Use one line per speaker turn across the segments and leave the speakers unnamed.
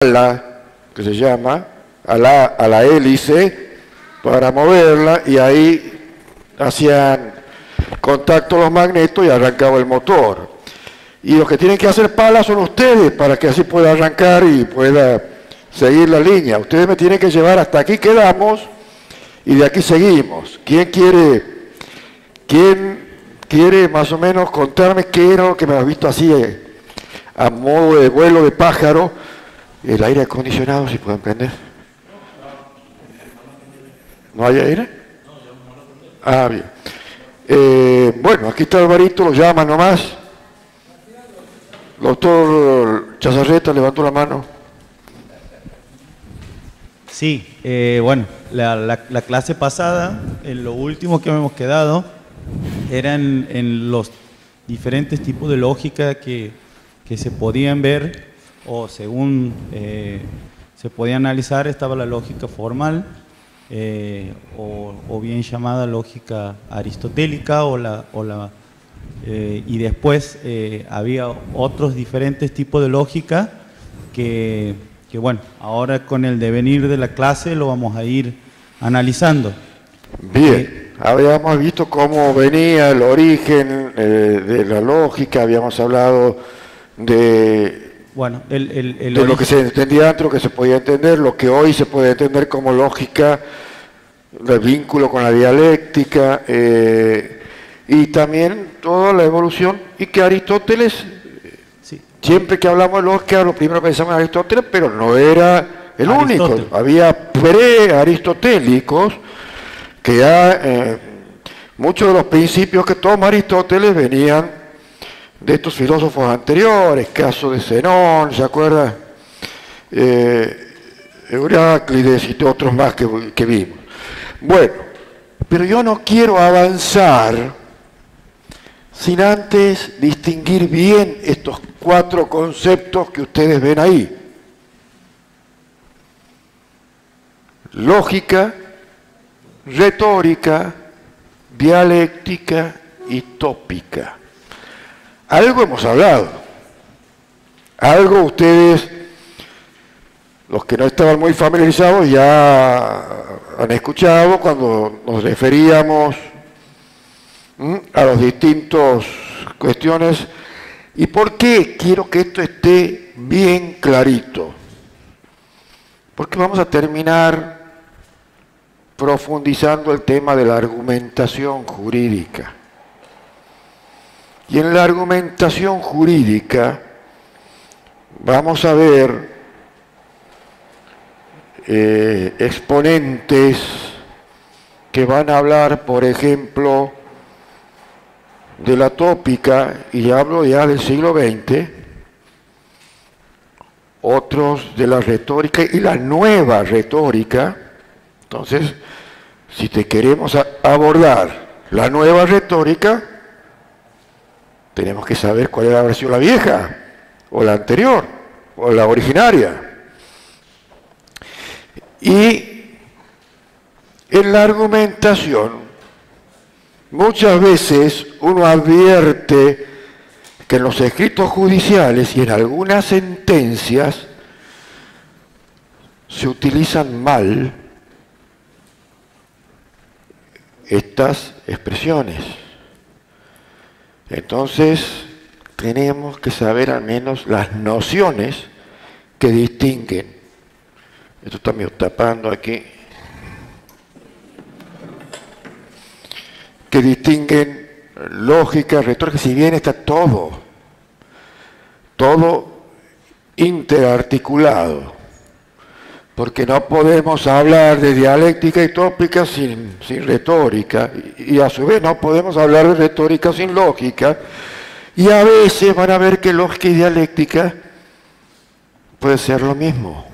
que se llama, a la hélice para moverla, y ahí hacían contacto los magnetos y arrancaba el motor. Y los que tienen que hacer pala son ustedes, para que así pueda arrancar y pueda seguir la línea. Ustedes me tienen que llevar hasta aquí quedamos y de aquí seguimos. ¿Quién quiere más o menos contarme qué era lo que me has visto así a modo de vuelo de pájaro? El aire acondicionado, si pueden prender. ¿No hay aire? Ah, bien. Bueno, aquí está Alvarito, lo llaman nomás. Doctor Chazarreta levantó la mano.
Sí, bueno, la clase pasada, en lo último que hemos quedado, eran en los diferentes tipos de lógica que se podían ver, o según se podía analizar. Estaba la lógica formal, o bien llamada lógica aristotélica, y después había otros diferentes tipos de lógica que bueno, ahora con el devenir de la clase lo vamos a ir analizando.
Bien, habíamos visto cómo venía el origen de la lógica, habíamos hablado de,
bueno,
de lo que se entendía antes, lo que se podía entender, lo que hoy se puede entender como lógica, el vínculo con la dialéctica, y también toda la evolución, y que Aristóteles,
sí,
siempre que hablamos de lógica, lo primero pensamos en Aristóteles, pero no era el único. Había pre-aristotélicos que ya muchos de los principios que toma Aristóteles venían de estos filósofos anteriores, caso de Zenón, ¿se acuerda? Euráclides y otros más que vimos. Bueno, pero yo no quiero avanzar sin antes distinguir bien estos 4 conceptos que ustedes ven ahí. Lógica, retórica, dialéctica y tópica. Algo hemos hablado, algo ustedes, los que no estaban muy familiarizados, ya han escuchado cuando nos referíamos a las distintas cuestiones. ¿Y por qué quiero que esto esté bien clarito? Porque vamos a terminar profundizando el tema de la argumentación jurídica. Y en la argumentación jurídica vamos a ver exponentes que van a hablar, por ejemplo, de la tópica, y hablo ya del siglo XX, otros de la retórica y la nueva retórica. Entonces, si te queremos abordar la nueva retórica, tenemos que saber cuál era la versión, la vieja, o la anterior, o la originaria. Y en la argumentación, muchas veces uno advierte que en los escritos judiciales y en algunas sentencias se utilizan mal estas expresiones. Entonces, tenemos que saber al menos las nociones que distinguen. Esto está medio tapando aquí. Que distinguen lógica, retórica, si bien está todo interarticulado, porque no podemos hablar de dialéctica y tópica sin retórica, y a su vez no podemos hablar de retórica sin lógica, y a veces van a ver que lógica y dialéctica puede ser lo mismo.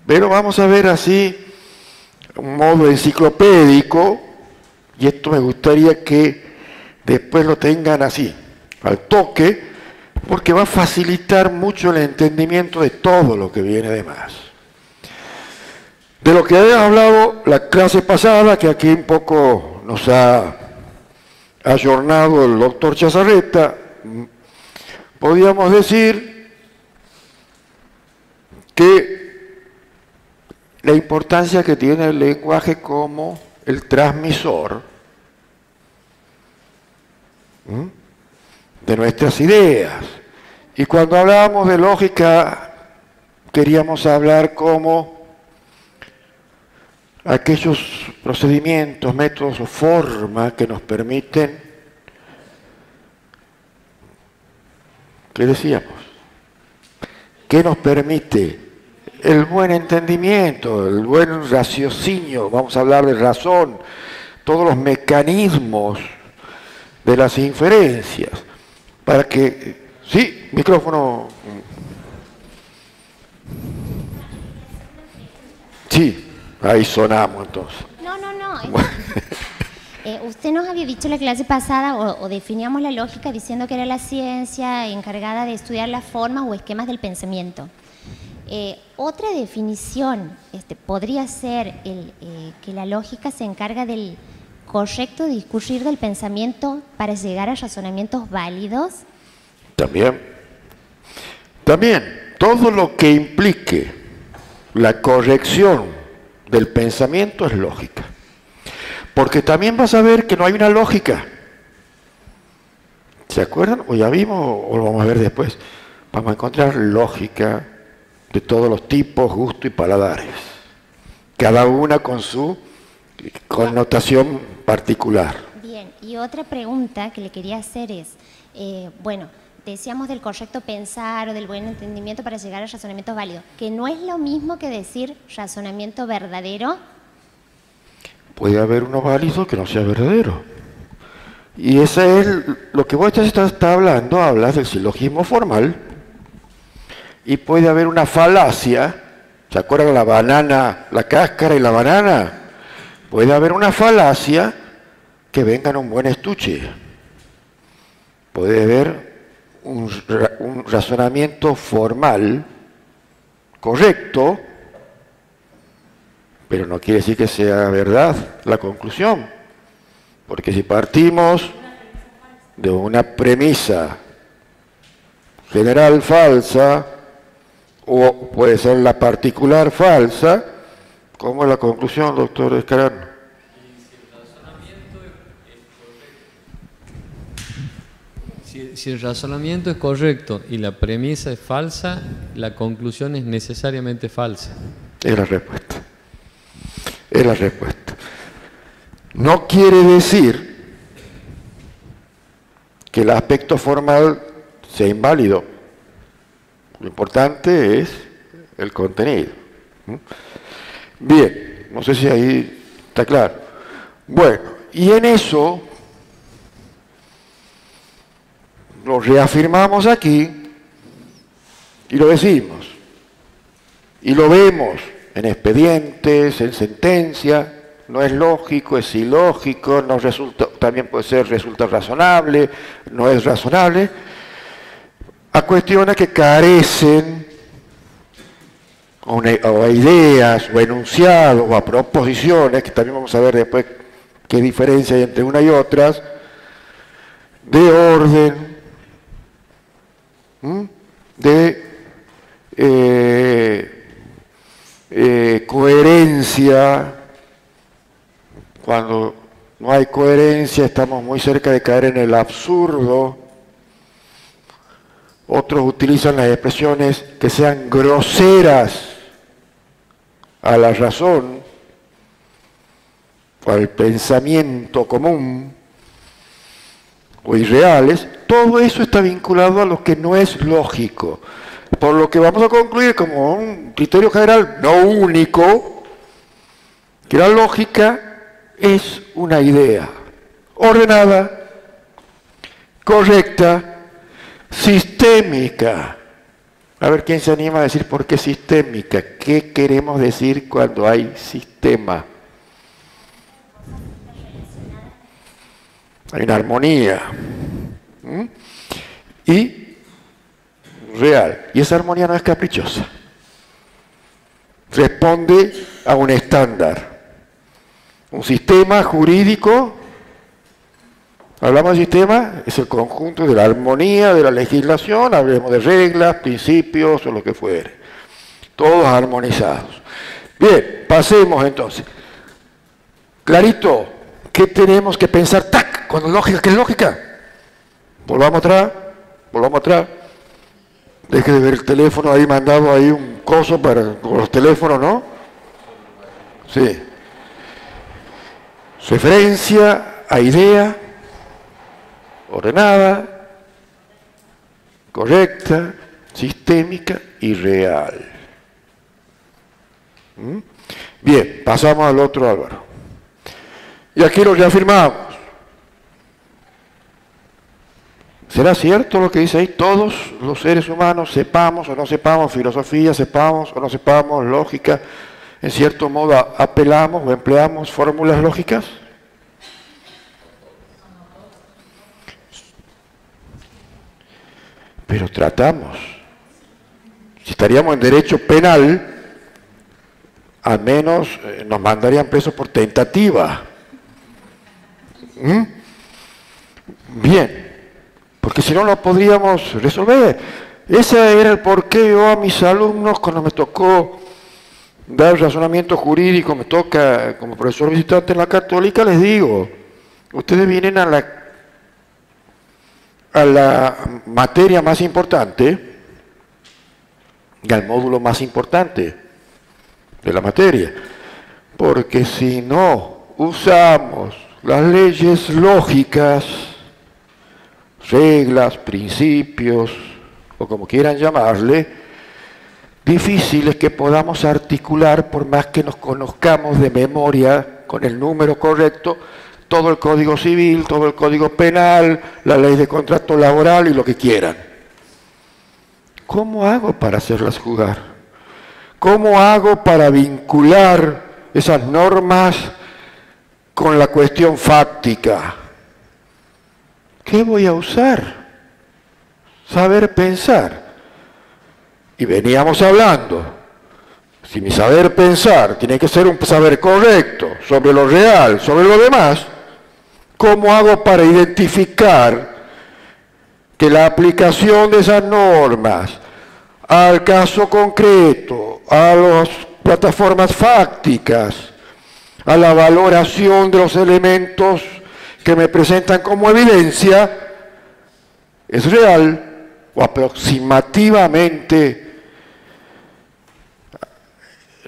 Pero vamos a ver así un modo enciclopédico, y esto me gustaría que después lo tengan así, al toque, porque va a facilitar mucho el entendimiento de todo lo que viene de más. De lo que había hablado la clase pasada, que aquí un poco nos ha ayornado el doctor Chazarreta, podríamos decir que la importancia que tiene el lenguaje como el transmisor de nuestras ideas. Y cuando hablábamos de lógica, queríamos hablar como aquellos procedimientos, métodos o formas que nos permiten, ¿qué decíamos? ¿Qué nos permite? El buen entendimiento, el buen raciocinio, vamos a hablar de razón, todos los mecanismos de las inferencias, para que... Sí, micrófono. Sí, ahí sonamos entonces.
No. Usted nos había dicho en la clase pasada, o definíamos la lógica diciendo que era la ciencia encargada de estudiar las formas o esquemas del pensamiento. Otra definición podría ser que la lógica se encarga del correcto discurrir del pensamiento para llegar a razonamientos válidos.
También, todo lo que implique la corrección del pensamiento es lógica. Porque también vas a ver que no hay una lógica. ¿Se acuerdan? O ya vimos, o lo vamos a ver después. Vamos a encontrar lógica de todos los tipos, gustos y paladares. Cada una con su connotación particular.
Bien, y otra pregunta que le quería hacer es, decíamos del correcto pensar o del buen entendimiento para llegar a razonamientos válidos, que no es lo mismo que decir razonamiento verdadero.
Puede haber uno válido que no sea verdadero. Y ese es lo que vos estás hablando, hablas del silogismo formal, y puede haber una falacia. ¿Se acuerdan la banana, la cáscara y la banana? Puede haber una falacia que venga en un buen estuche. Puede haber un razonamiento formal correcto, pero no quiere decir que sea verdad la conclusión. Porque si partimos de una premisa general falsa, o puede ser la particular falsa, ¿cómo es la conclusión, doctor Escarano?
Si el razonamiento es correcto y la premisa es falsa, la conclusión es necesariamente falsa.
Es la respuesta. Es la respuesta. No quiere decir que el aspecto formal sea inválido. Lo importante es el contenido. Bien, no sé si ahí está claro. Bueno, y en eso lo reafirmamos aquí y lo decimos. Y lo vemos en expedientes, en sentencias. No es lógico, es ilógico, no resulta, también puede ser resulta razonable, no es razonable, a cuestiones que carecen o a ideas, o enunciados, o a proposiciones, que también vamos a ver después qué diferencia hay entre una y otras, de orden, de coherencia. Cuando no hay coherencia estamos muy cerca de caer en el absurdo. Otros utilizan las expresiones que sean groseras a la razón o al pensamiento común o irreales. Todo eso está vinculado a lo que no es lógico. Por lo que vamos a concluir como un criterio general, no único, que la lógica es una idea ordenada, correcta, sistémica. A ver quién se anima a decir por qué sistémica. ¿Qué queremos decir cuando hay sistema? Hay una armonía. Y real. Y esa armonía no es caprichosa. Responde a un estándar. Un sistema jurídico, hablamos de sistema, es el conjunto de la armonía de la legislación, hablemos de reglas, principios o lo que fuere. todos armonizados. Bien, pasemos entonces. Clarito, ¿qué tenemos que pensar? ¡Tac! Con lógica, ¿qué es lógica? Volvamos atrás, volvamos atrás. Deje de ver el teléfono ahí, mandado ahí un coso para con los teléfonos, ¿no? Sí. Referencia a idea ordenada, correcta, sistémica y real. Bien, pasamos al otro Álvaro. Y aquí lo reafirmamos. ¿Será cierto lo que dice ahí? Todos los seres humanos, sepamos o no sepamos filosofía, sepamos o no sepamos lógica, en cierto modo apelamos o empleamos fórmulas lógicas. Pero tratamos. Si estaríamos en derecho penal, al menos nos mandarían presos por tentativa. Bien, porque si no lo podríamos resolver. Ese era el porqué yo a mis alumnos, cuando me tocó dar razonamiento jurídico, me toca como profesor visitante en la Católica, les digo, ustedes vienen a la materia más importante y al módulo más importante de la materia, porque si no usamos las leyes lógicas, reglas, principios, o como quieran llamarle, difícil es que podamos articular, por más que nos conozcamos de memoria con el número correcto, todo el Código Civil, todo el Código Penal, la ley de contrato laboral y lo que quieran. ¿Cómo hago para hacerlas jugar? ¿Cómo hago para vincular esas normas con la cuestión fáctica? ¿Qué voy a usar? Saber pensar. Y veníamos hablando, si mi saber pensar tiene que ser un saber correcto sobre lo real, sobre lo demás, ¿cómo hago para identificar que la aplicación de esas normas al caso concreto, a las plataformas fácticas, a la valoración de los elementos que me presentan como evidencia, es real o aproximativamente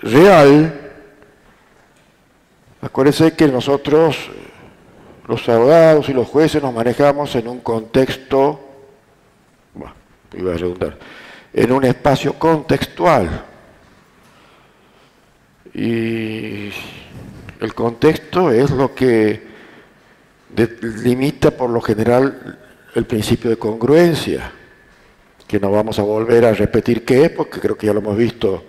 real? Acuérdense que nosotros, los abogados y los jueces, nos manejamos en un contexto, bueno, iba a redundar, en un espacio contextual. Y el contexto es lo que limita por lo general el principio de congruencia, que no vamos a volver a repetir qué es, porque creo que ya lo hemos visto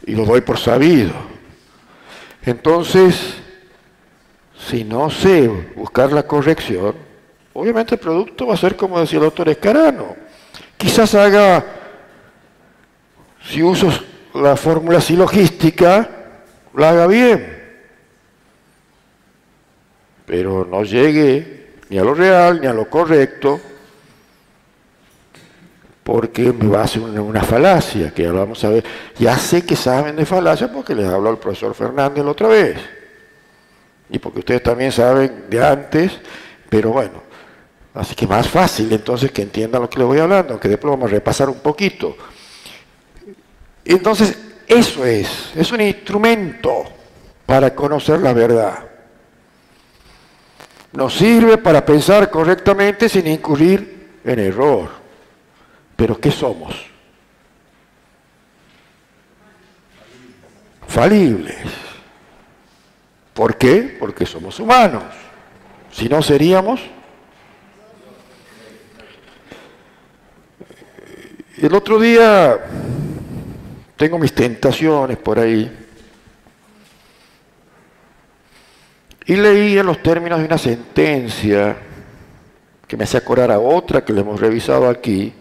y lo doy por sabido. Entonces, si no sé buscar la corrección, obviamente el producto va a ser como decía el doctor Escarano. Quizás haga, si uso la fórmula silogística, la haga bien, pero no llegue ni a lo real ni a lo correcto, porque me va a hacer una falacia, que ya lo vamos a ver. Ya sé que saben de falacia porque les habló el profesor Fernández la otra vez, y porque ustedes también saben de antes, pero bueno, así que más fácil entonces que entiendan lo que les voy hablando, aunque después vamos a repasar un poquito. Entonces, eso es un instrumento para conocer la verdad. Nos sirve para pensar correctamente sin incurrir en error. ¿Pero qué somos? Falibles. ¿Por qué? Porque somos humanos. Si no, seríamos... El otro día tengo mis tentaciones por ahí y leí en los términos de una sentencia que me hace acordar a otra que le hemos revisado aquí,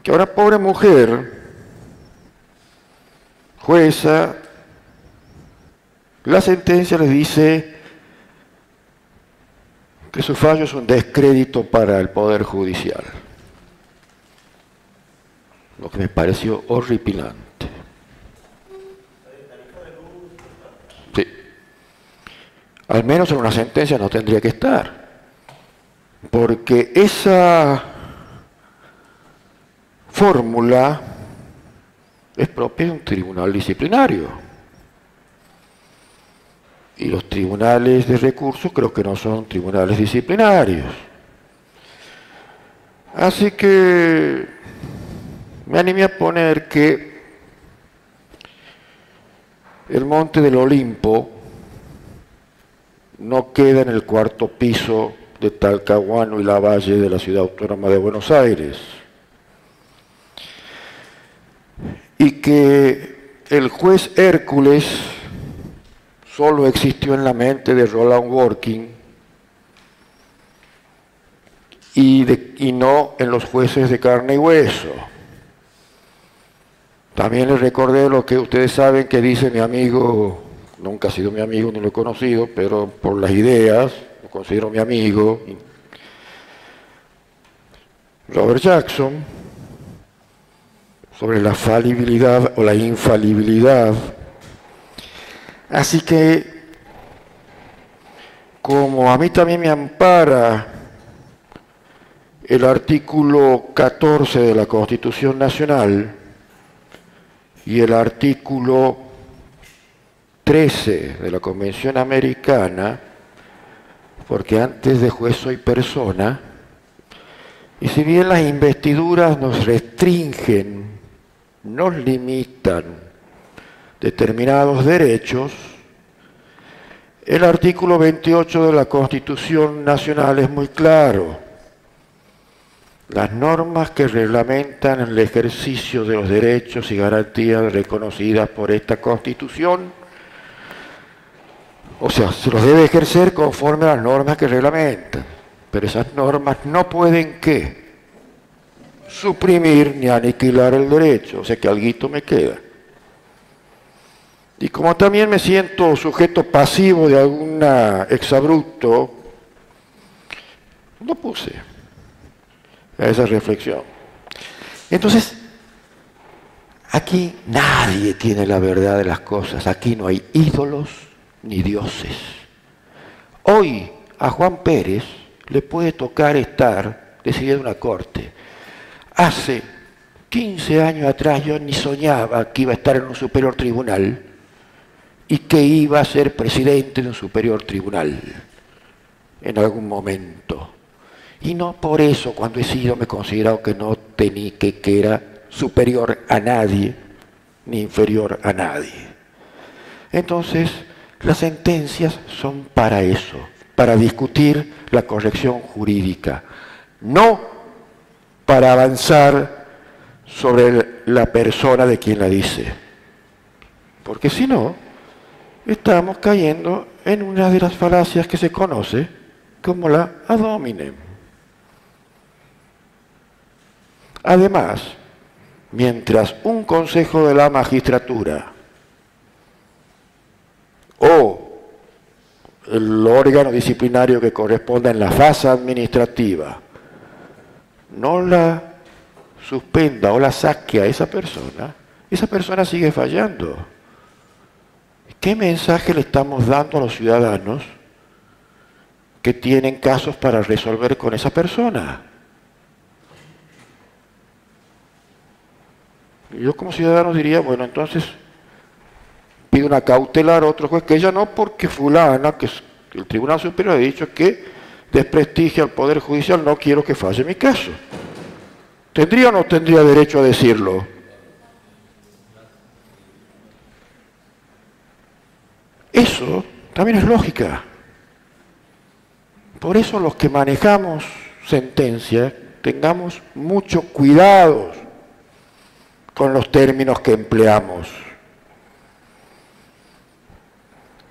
que ahora pobre mujer, jueza, la sentencia le dice que su fallo es un descrédito para el Poder Judicial. lo que me pareció horripilante. Sí. Al menos en una sentencia no tendría que estar, porque esa fórmula es propia de un tribunal disciplinario. Y los tribunales de recursos creo que no son tribunales disciplinarios. Así que me animé a poner que el Monte del Olimpo no queda en el cuarto piso de Talcahuano y Lavalle de la Ciudad Autónoma de Buenos Aires. Y que el juez Hércules solo existió en la mente de Roland Working y no en los jueces de carne y hueso. También les recordé lo que ustedes saben que dice mi amigo, nunca ha sido mi amigo ni lo he conocido, pero por las ideas lo considero mi amigo, Robert Jackson, sobre la falibilidad o la infalibilidad. Así que, como a mí también me ampara el artículo 14 de la Constitución Nacional y el artículo 13 de la Convención Americana, porque antes de juez soy persona, y si bien las investiduras nos restringen, nos limitan determinados derechos, el artículo 28 de la Constitución Nacional es muy claro. Las normas que reglamentan el ejercicio de los derechos y garantías reconocidas por esta Constitución, o sea, se los debe ejercer conforme a las normas que reglamentan, pero esas normas no pueden, ¿qué? Suprimir ni aniquilar el derecho, o sea que alguito me queda. Y como también me siento sujeto pasivo de algún exabrupto, no puse a esa reflexión. Entonces, aquí nadie tiene la verdad de las cosas, aquí no hay ídolos ni dioses. Hoy a Juan Pérez le puede tocar estar decidiendo una corte. Hace 15 años atrás yo ni soñaba que iba a estar en un superior tribunal y que iba a ser presidente de un superior tribunal en algún momento. Y no por eso, cuando he sido, me he considerado que no tenía, que era superior a nadie, ni inferior a nadie. Entonces, las sentencias son para eso, para discutir la corrección jurídica, no para avanzar sobre la persona de quien la dice. Porque si no, estamos cayendo en una de las falacias que se conoce como la ad hominem. Además, mientras un consejo de la magistratura o el órgano disciplinario que corresponda en la fase administrativa no la suspenda o la saque a esa persona sigue fallando. ¿Qué mensaje le estamos dando a los ciudadanos que tienen casos para resolver con esa persona? Yo como ciudadano diría, bueno, entonces pido una cautelar a otro juez, que ella no, porque fulana, que el Tribunal Superior ha dicho que desprestigia al Poder Judicial, no quiero que falle mi caso. ¿Tendría o no tendría derecho a decirlo? Eso también es lógica. Por eso los que manejamos sentencias, tengamos mucho cuidado con los términos que empleamos.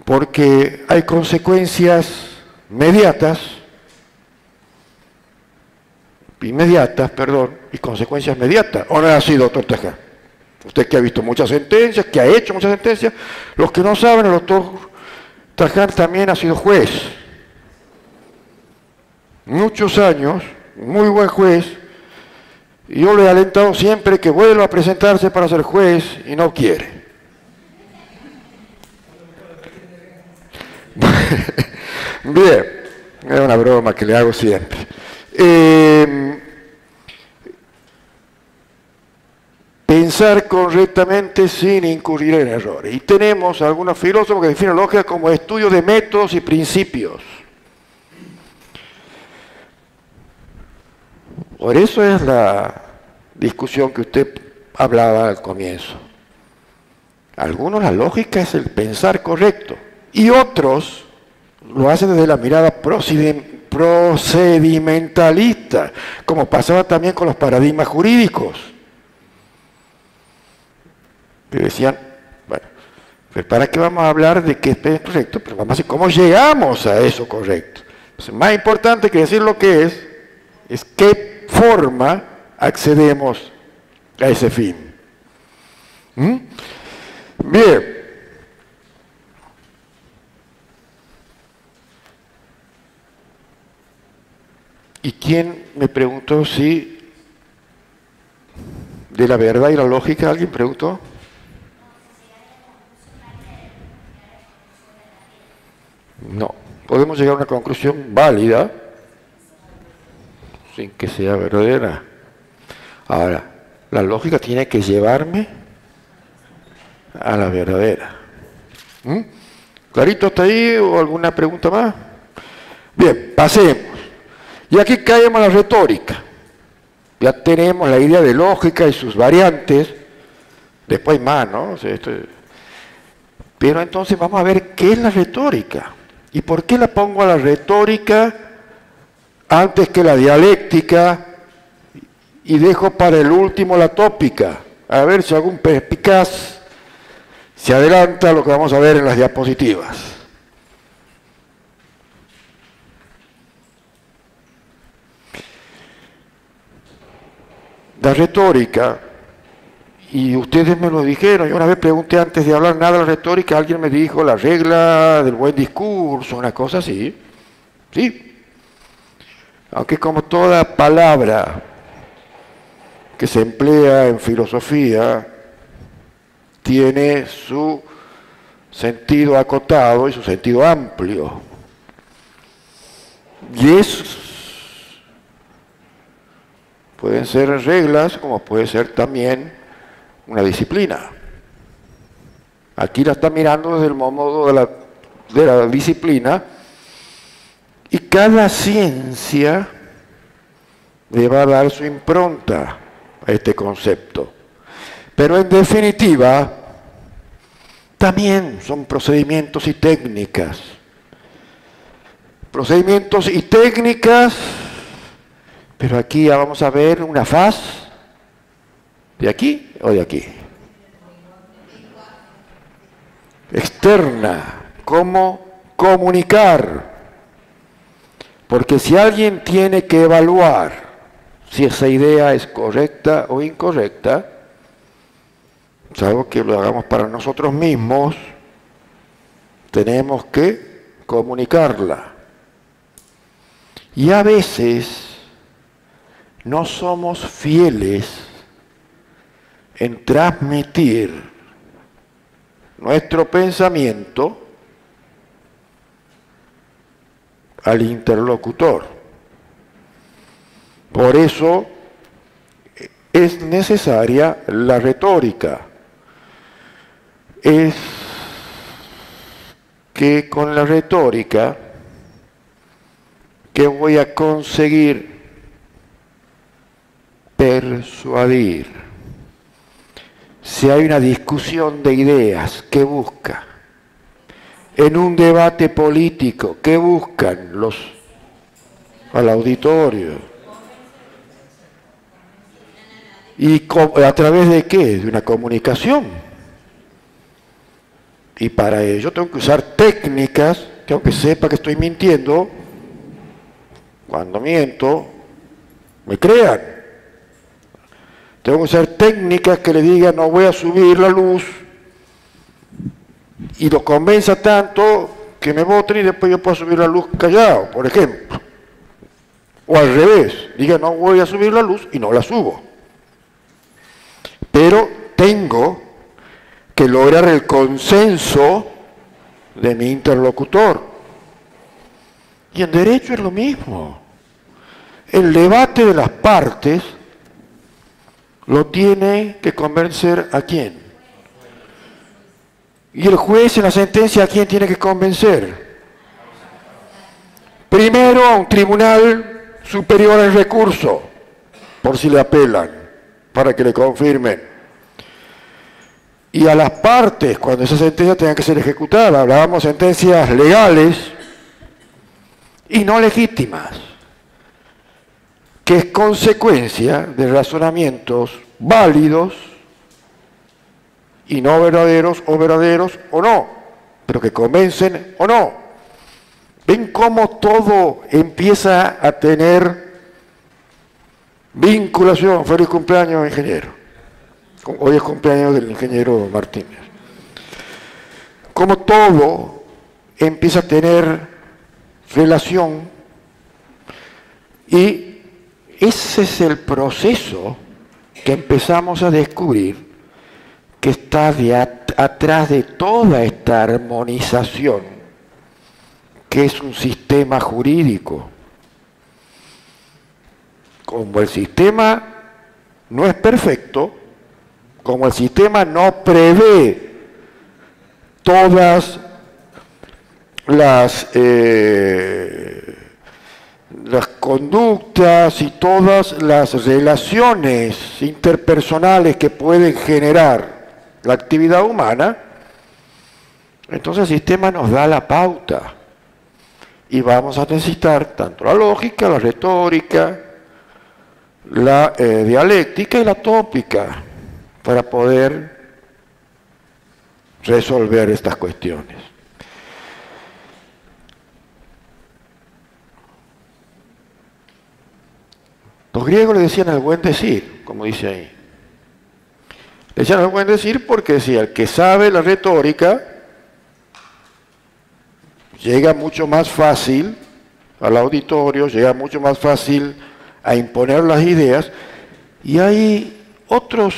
Porque hay consecuencias inmediatas, y consecuencias mediatas. ¿O no es así, doctor Taján? Usted que ha visto muchas sentencias, que ha hecho muchas sentencias, los que no saben, el doctor Taján también ha sido juez. Muchos años, muy buen juez, Y yo le he alentado siempre que vuelva a presentarse para ser juez y no quiere. Bien, es una broma que le hago siempre. Pensar correctamente sin incurrir en errores. Y tenemos algunos filósofos que definen lógica como estudio de métodos y principios. Por eso es la discusión que usted hablaba al comienzo. Algunos la lógica es el pensar correcto y otros lo hacen desde la mirada procedimentalista, como pasaba también con los paradigmas jurídicos. Que decían, bueno, pero ¿para qué vamos a hablar de qué es correcto? Pero vamos a decir cómo llegamos a eso correcto. Entonces, más importante que decir lo que es qué forma accedemos a ese fin. Bien. ¿Y quién me preguntó si de la verdad y la lógica alguien preguntó? No. Podemos llegar a una conclusión válida sin que sea verdadera. Ahora, la lógica tiene que llevarme a la verdadera. ¿Clarito hasta ahí o alguna pregunta más? Bien, pasemos. Y aquí caemos en la retórica. Ya tenemos la idea de lógica y sus variantes. Después hay más, ¿no? O sea, pero entonces vamos a ver qué es la retórica. ¿Y por qué la pongo a la retórica antes que la dialéctica y dejo para el último la tópica? A ver si algún perspicaz se adelanta a lo que vamos a ver en las diapositivas. La retórica, y ustedes me lo dijeron, yo una vez pregunté antes de hablar nada de la retórica, alguien me dijo la regla del buen discurso, una cosa así. Sí. Aunque como toda palabra que se emplea en filosofía, tiene su sentido acotado y su sentido amplio. Y pueden ser reglas, como puede ser también una disciplina. Aquí la está mirando desde el modo de la disciplina, y cada ciencia le va a dar su impronta a este concepto. Pero en definitiva, también son procedimientos y técnicas. Procedimientos y técnicas. Pero aquí ya vamos a ver una faz, ¿de aquí o de aquí? Externa, cómo comunicar. Porque si alguien tiene que evaluar si esa idea es correcta o incorrecta, salvo que lo hagamos para nosotros mismos, tenemos que comunicarla. Y a veces no somos fieles en transmitir nuestro pensamiento al interlocutor. Por eso es necesaria la retórica. Es que con la retórica, ¿qué voy a conseguir? Persuadir. Si hay una discusión de ideas, ¿qué busca? En un debate político, ¿qué buscan al auditorio? ¿Y a través de qué? De una comunicación. Y para ello tengo que usar técnicas que, aunque sepa que estoy mintiendo, cuando miento, me crean. Tengo que usar técnicas que le digan no voy a subir la luz y lo convenza tanto que me voten y después yo puedo subir la luz callado, por ejemplo. O al revés, diga no voy a subir la luz y no la subo. pero tengo que lograr el consenso de mi interlocutor. Y en derecho es lo mismo. El debate de las partes lo tiene que convencer a quién. Y el juez en la sentencia, ¿a quién tiene que convencer? Primero a un tribunal superior al recurso, por si le apelan, para que le confirmen. Y a las partes, cuando esa sentencia tenga que ser ejecutada, hablábamos de sentencias legales y no legítimas, que es consecuencia de razonamientos válidos y no verdaderos o no, pero que convencen o no. ¿Ven cómo todo empieza a tener vinculación? Feliz cumpleaños, ingeniero. Hoy es cumpleaños del ingeniero Martínez. Cómo todo empieza a tener relación, y ese es el proceso que empezamos a descubrir que está atrás de toda esta armonización, que es un sistema jurídico. Como el sistema no es perfecto, como el sistema no prevé todas las conductas y todas las relaciones interpersonales que pueden generar la actividad humana, entonces el sistema nos da la pauta y vamos a necesitar tanto la lógica, la retórica, la dialéctica y la tópica para poder resolver estas cuestiones. Los griegos le decían el buen decir, como dice ahí. Le decían el buen decir porque decía, el que sabe la retórica llega mucho más fácil al auditorio, llega mucho más fácil a imponer las ideas, y hay otros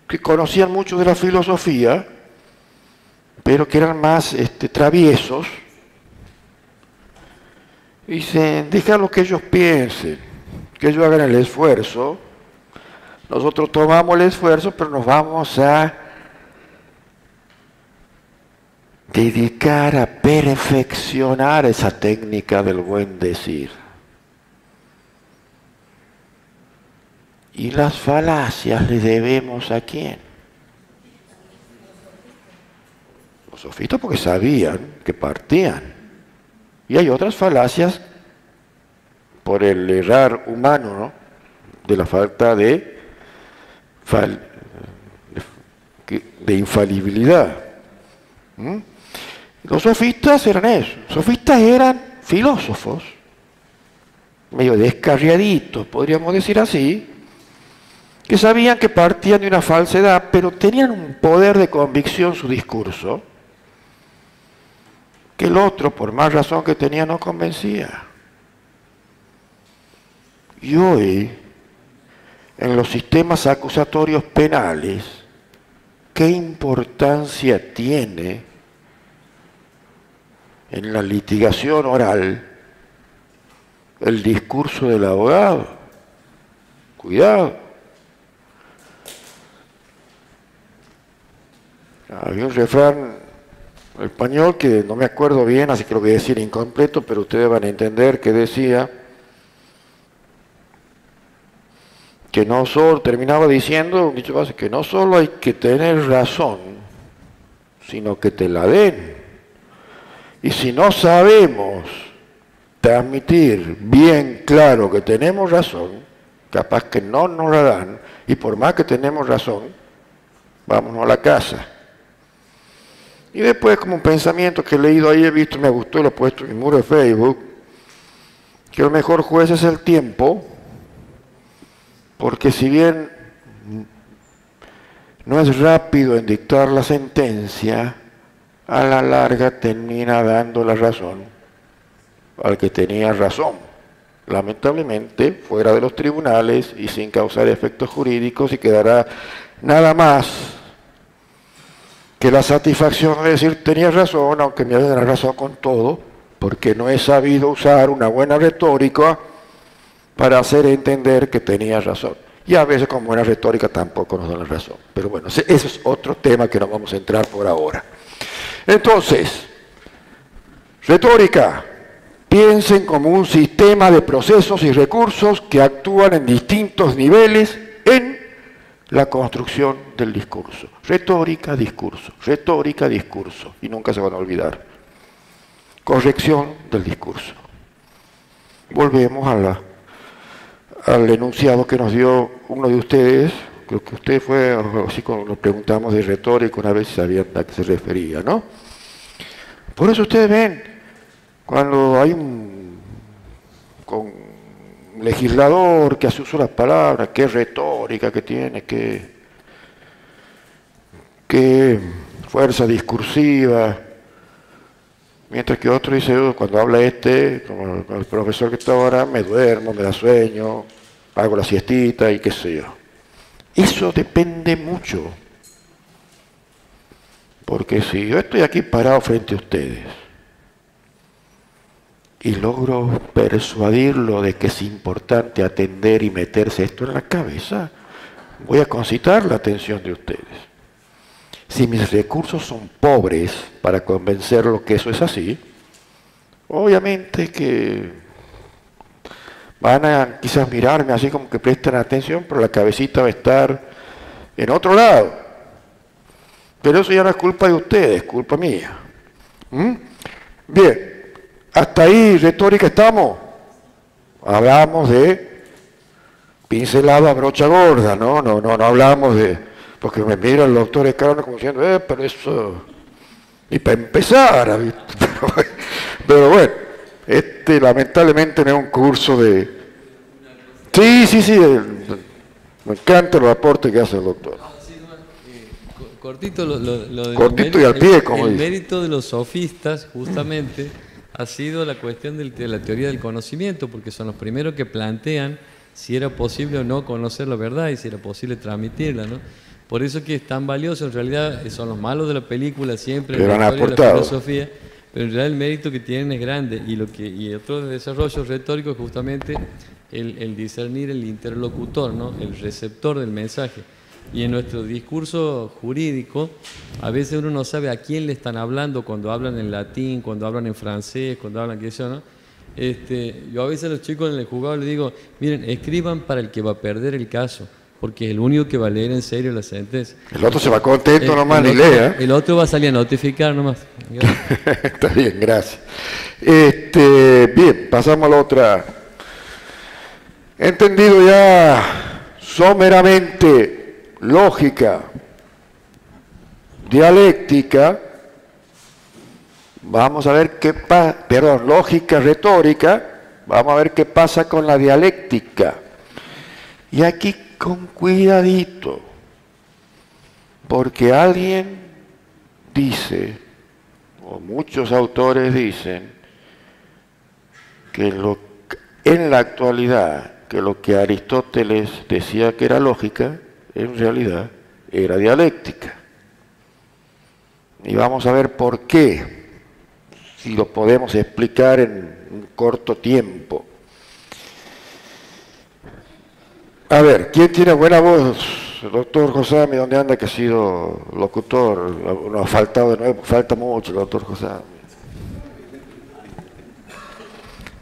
que conocían mucho de la filosofía, pero que eran más traviesos, y dicen, déjalo que ellos piensen, que ellos hagan el esfuerzo, nosotros tomamos el esfuerzo, pero nos vamos a dedicar a perfeccionar esa técnica del buen decir. ¿Y las falacias le debemos a quién? Los sofistas, porque sabían que partían. Y hay otras falacias por el errar humano, ¿no? De la falta de infalibilidad. Los sofistas eran eso. Sofistas eran filósofos, medio descarriaditos, podríamos decir así, que sabían que partían de una falsedad, pero tenían un poder de convicción su discurso, que el otro, por más razón que tenía, no convencía. Y hoy, en los sistemas acusatorios penales, ¿qué importancia tiene en la litigación oral el discurso del abogado? Cuidado. Había un refrán español que no me acuerdo bien, así que lo voy a decir incompleto, pero ustedes van a entender, que decía que no solo, terminaba diciendo, dicho base, que no solo hay que tener razón, sino que te la den. Y si no sabemos transmitir bien claro que tenemos razón, capaz que no nos la dan, y por más que tenemos razón, vámonos a la casa. Y después, como un pensamiento que he leído ahí, he visto, me gustó y lo he puesto en mi muro de Facebook, que el mejor juez es el tiempo, porque si bien no es rápido en dictar la sentencia, a la larga termina dando la razón al que tenía razón. Lamentablemente, fuera de los tribunales y sin causar efectos jurídicos, y quedará nada más que la satisfacción de decir tenía razón, aunque me den razón con todo, porque no he sabido usar una buena retórica para hacer entender que tenía razón. Y a veces con buena retórica tampoco nos dan la razón. Pero bueno, ese es otro tema que no vamos a entrar por ahora. Entonces, retórica, piensen como un sistema de procesos y recursos que actúan en distintos niveles en la construcción del discurso. Retórica, discurso, retórica, discurso. Y nunca se van a olvidar. Corrección del discurso. Volvemos al enunciado que nos dio uno de ustedes. Creo que usted fue, así como nos preguntamos de retórica, una vez sabían a qué se refería, ¿no? Por eso ustedes ven, cuando hay un legislador que hace uso de las palabras, qué retórica que tiene, qué fuerza discursiva, mientras que otro dice, cuando habla como el profesor que está ahora, me duermo, me da sueño, hago la siestita y qué sé yo. Eso depende mucho, porque si yo estoy aquí parado frente a ustedes y logro persuadirlo de que es importante atender y meterse esto en la cabeza, voy a concitar la atención de ustedes. Si mis recursos son pobres para convencerlos que eso es así, obviamente que van a quizás mirarme así como que prestan atención, pero la cabecita va a estar en otro lado. Pero eso ya no es culpa de ustedes, es culpa mía. Bien. Hasta ahí, retórica, ¿estamos? Hablamos de pincelada brocha gorda, ¿no? No hablamos de... Porque me mira el doctor Escarano como diciendo, pero eso... Y para empezar, ¿viste? Pero bueno, lamentablemente no es un curso de... Sí, me encantan los aportes que hace el doctor.
Cortito, lo
cortito y al pie, como
el
dice.
mérito de los sofistas, justamente... ha sido la cuestión de la teoría del conocimiento, porque son los primeros que plantean si era posible o no conocer la verdad y si era posible transmitirla, ¿no? Por eso que es tan valioso, en realidad son los malos de la película siempre, en la historia de la filosofía, pero en realidad el mérito que tienen es grande, y otro desarrollo retórico es justamente el discernir el interlocutor, ¿no? El receptor del mensaje. Y en nuestro discurso jurídico, a veces uno no sabe a quién le están hablando cuando hablan en latín, cuando hablan en francés, cuando hablan qué sé yo, ¿no? Yo a veces a los chicos en el juzgado les digo, miren, escriban para el que va a perder el caso, porque es el único que va a leer en serio la sentencia.
El otro se va contento nomás ni lea.
El otro va a salir a notificar nomás.
Está bien, gracias. Bien, pasamos a la otra. Entendido ya someramente lógica, dialéctica, vamos a ver qué pasa, lógica, retórica, vamos a ver qué pasa con la dialéctica. Y aquí con cuidadito, porque alguien dice, o muchos autores dicen, que en la actualidad, que lo que Aristóteles decía que era lógica, en realidad era dialéctica. Y vamos a ver por qué, si lo podemos explicar en un corto tiempo. A ver, ¿quién tiene buena voz? El doctor Josami, ¿dónde anda que ha sido locutor? Nos ha faltado de nuevo, falta mucho el doctor Josami.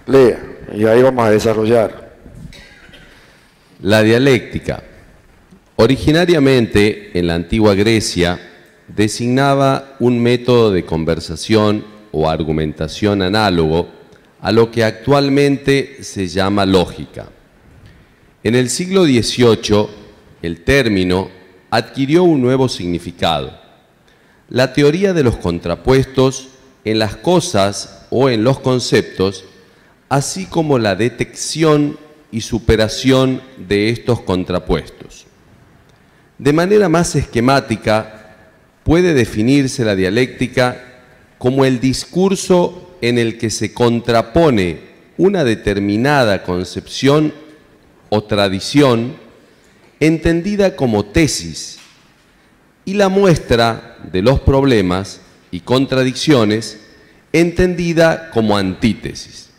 Lea, y ahí vamos a desarrollar.
La dialéctica. Originariamente, en la antigua Grecia, designaba un método de conversación o argumentación análogo a lo que actualmente se llama lógica. En el siglo XVIII, el término adquirió un nuevo significado: la teoría de los contrapuestos en las cosas o en los conceptos, así como la detección y superación de estos contrapuestos. De manera más esquemática, puede definirse la dialéctica como el discurso en el que se contrapone una determinada concepción o tradición entendida como tesis y la muestra de los problemas y contradicciones entendida como antítesis.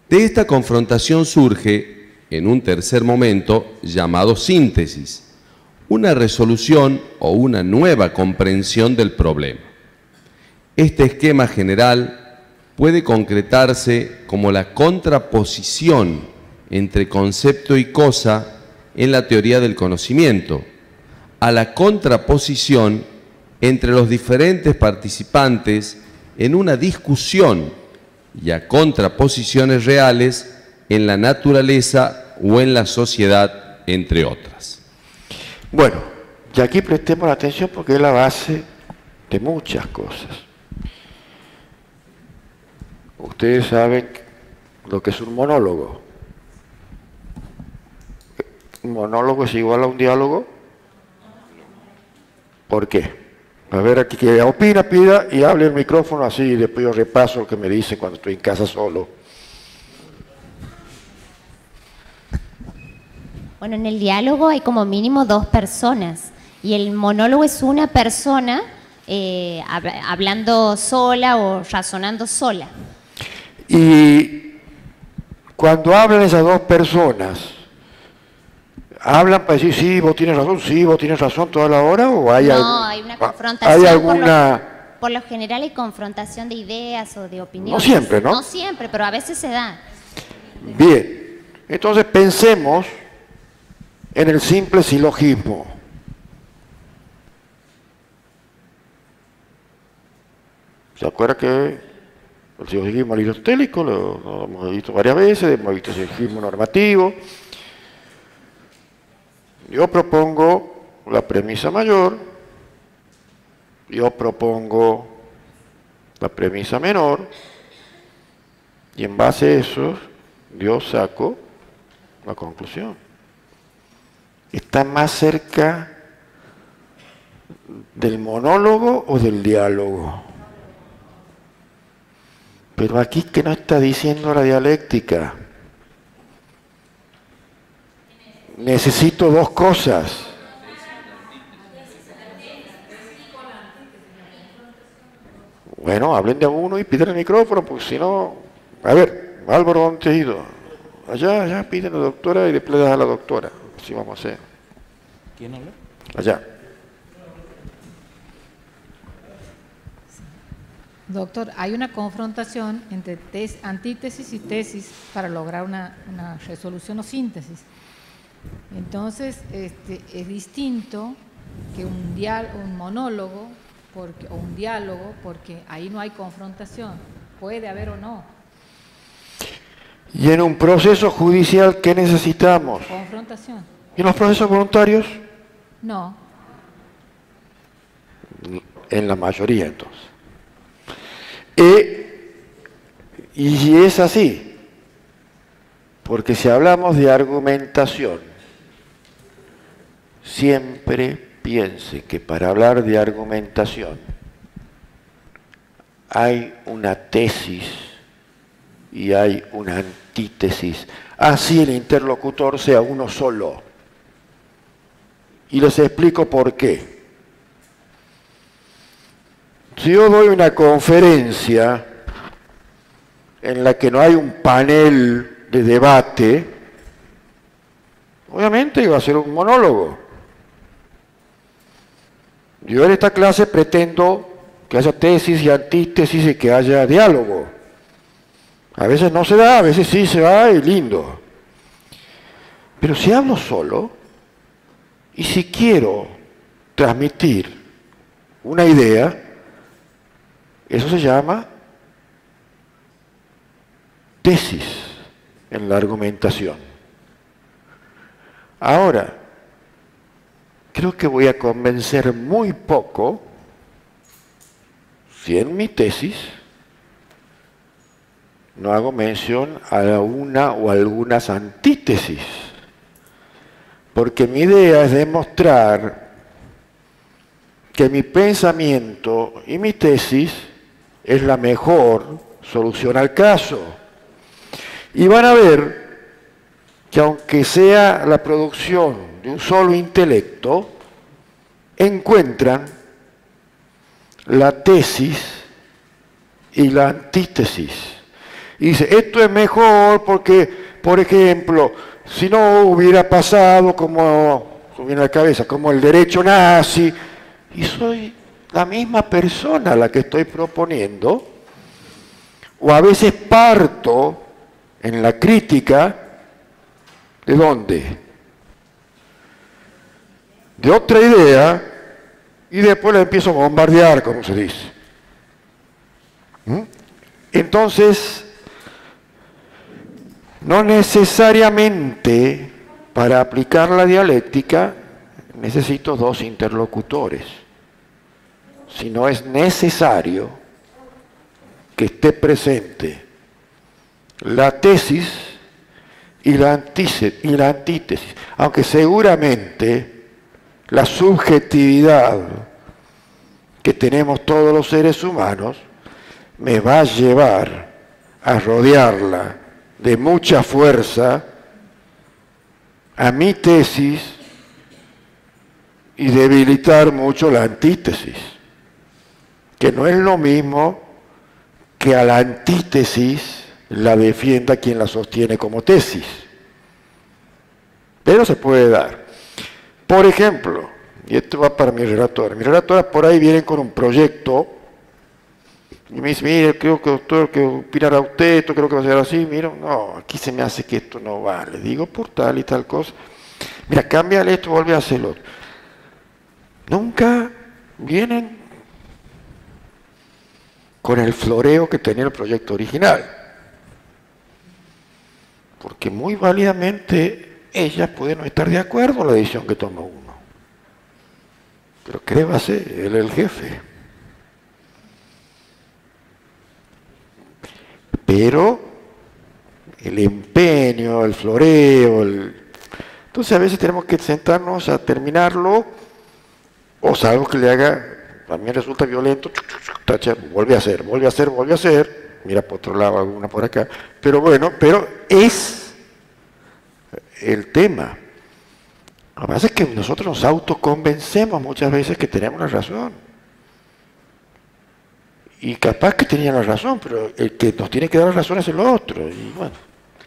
De esta confrontación surge, en un tercer momento, llamado síntesis, una resolución o una nueva comprensión del problema. Este esquema general puede concretarse como la contraposición entre concepto y cosa en la teoría del conocimiento, a la contraposición entre los diferentes participantes en una discusión y a contraposiciones reales en la naturaleza o en la sociedad, entre otras.
Bueno, y aquí prestemos la atención porque es la base de muchas cosas. Ustedes saben lo que es un monólogo. ¿Un monólogo es igual a un diálogo? ¿Por qué? A ver, aquí que opina, pida y hable el micrófono así y después yo repaso lo que me dice cuando estoy en casa solo.
Bueno, en el diálogo hay como mínimo 2 personas y el monólogo es una persona hablando sola o razonando sola.
Y cuando hablan esas 2 personas, ¿hablan para decir sí, vos tienes razón toda la hora? ¿O hay
hay una confrontación.
¿Hay alguna...?
Por lo general hay confrontación de ideas o de opiniones.
No siempre, ¿no?
No siempre, pero a veces se da.
Bien, entonces pensemos en el simple silogismo. ¿Se acuerda que el silogismo aristotélico lo hemos visto varias veces, hemos visto el silogismo normativo? Yo propongo la premisa mayor, yo propongo la premisa menor, y en base a eso yo saco la conclusión. ¿Está más cerca del monólogo o del diálogo? Pero aquí que no está diciendo la dialéctica. Necesito 2 cosas. Bueno, hablen de uno y piden el micrófono, porque si no... A ver, Álvaro, ¿dónde te has ido? Allá piden a la doctora y después le das a la doctora. Así vamos a hacer.
¿Quién habla?
Allá.
Doctor, hay una confrontación entre antítesis y tesis para lograr una resolución o síntesis. Entonces, es distinto que un monólogo o un diálogo, porque ahí no hay confrontación. Puede haber o no.
Y en un proceso judicial, ¿qué necesitamos?
Confrontación.
¿Y en los procesos voluntarios?
No.
En la mayoría, entonces. Y es así, porque si hablamos de argumentación, siempre piense que para hablar de argumentación hay una tesis y hay una antítesis, así el interlocutor sea uno solo. Y les explico por qué. Si yo doy una conferencia en la que no hay un panel de debate, obviamente iba a ser un monólogo. Yo en esta clase pretendo que haya tesis y antítesis y que haya diálogo. A veces no se da, a veces sí se da y lindo. Pero si hablo solo y si quiero transmitir una idea, eso se llama tesis en la argumentación. Ahora, creo que voy a convencer muy poco si en mi tesis no hago mención a una o algunas antítesis, porque mi idea es demostrar que mi pensamiento y mi tesis es la mejor solución al caso. Y van a ver que aunque sea la producción de un solo intelecto, encuentran la tesis y la antítesis. Y dice, esto es mejor porque, por ejemplo, si no hubiera pasado como, viene a la cabeza, como el derecho nazi, y soy la misma persona la que estoy proponiendo, o a veces parto en la crítica, ¿de dónde? De otra idea, y después la empiezo a bombardear, como se dice. Entonces, no necesariamente para aplicar la dialéctica necesito dos interlocutores, sino es necesario que esté presente la tesis y la antítesis, aunque seguramente la subjetividad que tenemos todos los seres humanos me va a llevar a rodearla de mucha fuerza a mi tesis y debilitar mucho la antítesis, que no es lo mismo que a la antítesis la defienda quien la sostiene como tesis. Pero se puede dar. Por ejemplo, y esto va para mis relatoras por ahí vienen con un proyecto y me dicen, mire, creo que doctor, que opinará usted, esto creo que va a ser así, mira, no, aquí se me hace que esto no vale, digo por tal y tal cosa, mira, cámbiale esto, vuelve a hacerlo. Nunca vienen con el floreo que tenía el proyecto original, porque muy válidamente ellas pueden no estar de acuerdo con la decisión que toma uno, pero créase, él es el jefe. Pero el empeño, el floreo, entonces a veces tenemos que sentarnos a terminarlo, o salvo que le haga, también resulta violento, tacha, vuelve a hacer, mira por otro lado, alguna por acá, pero bueno, pero es el tema. Lo que pasa es que nosotros nos autoconvencemos muchas veces que tenemos la razón. Y capaz que tenía la razón, pero el que nos tiene que dar la razón es el otro. Y bueno,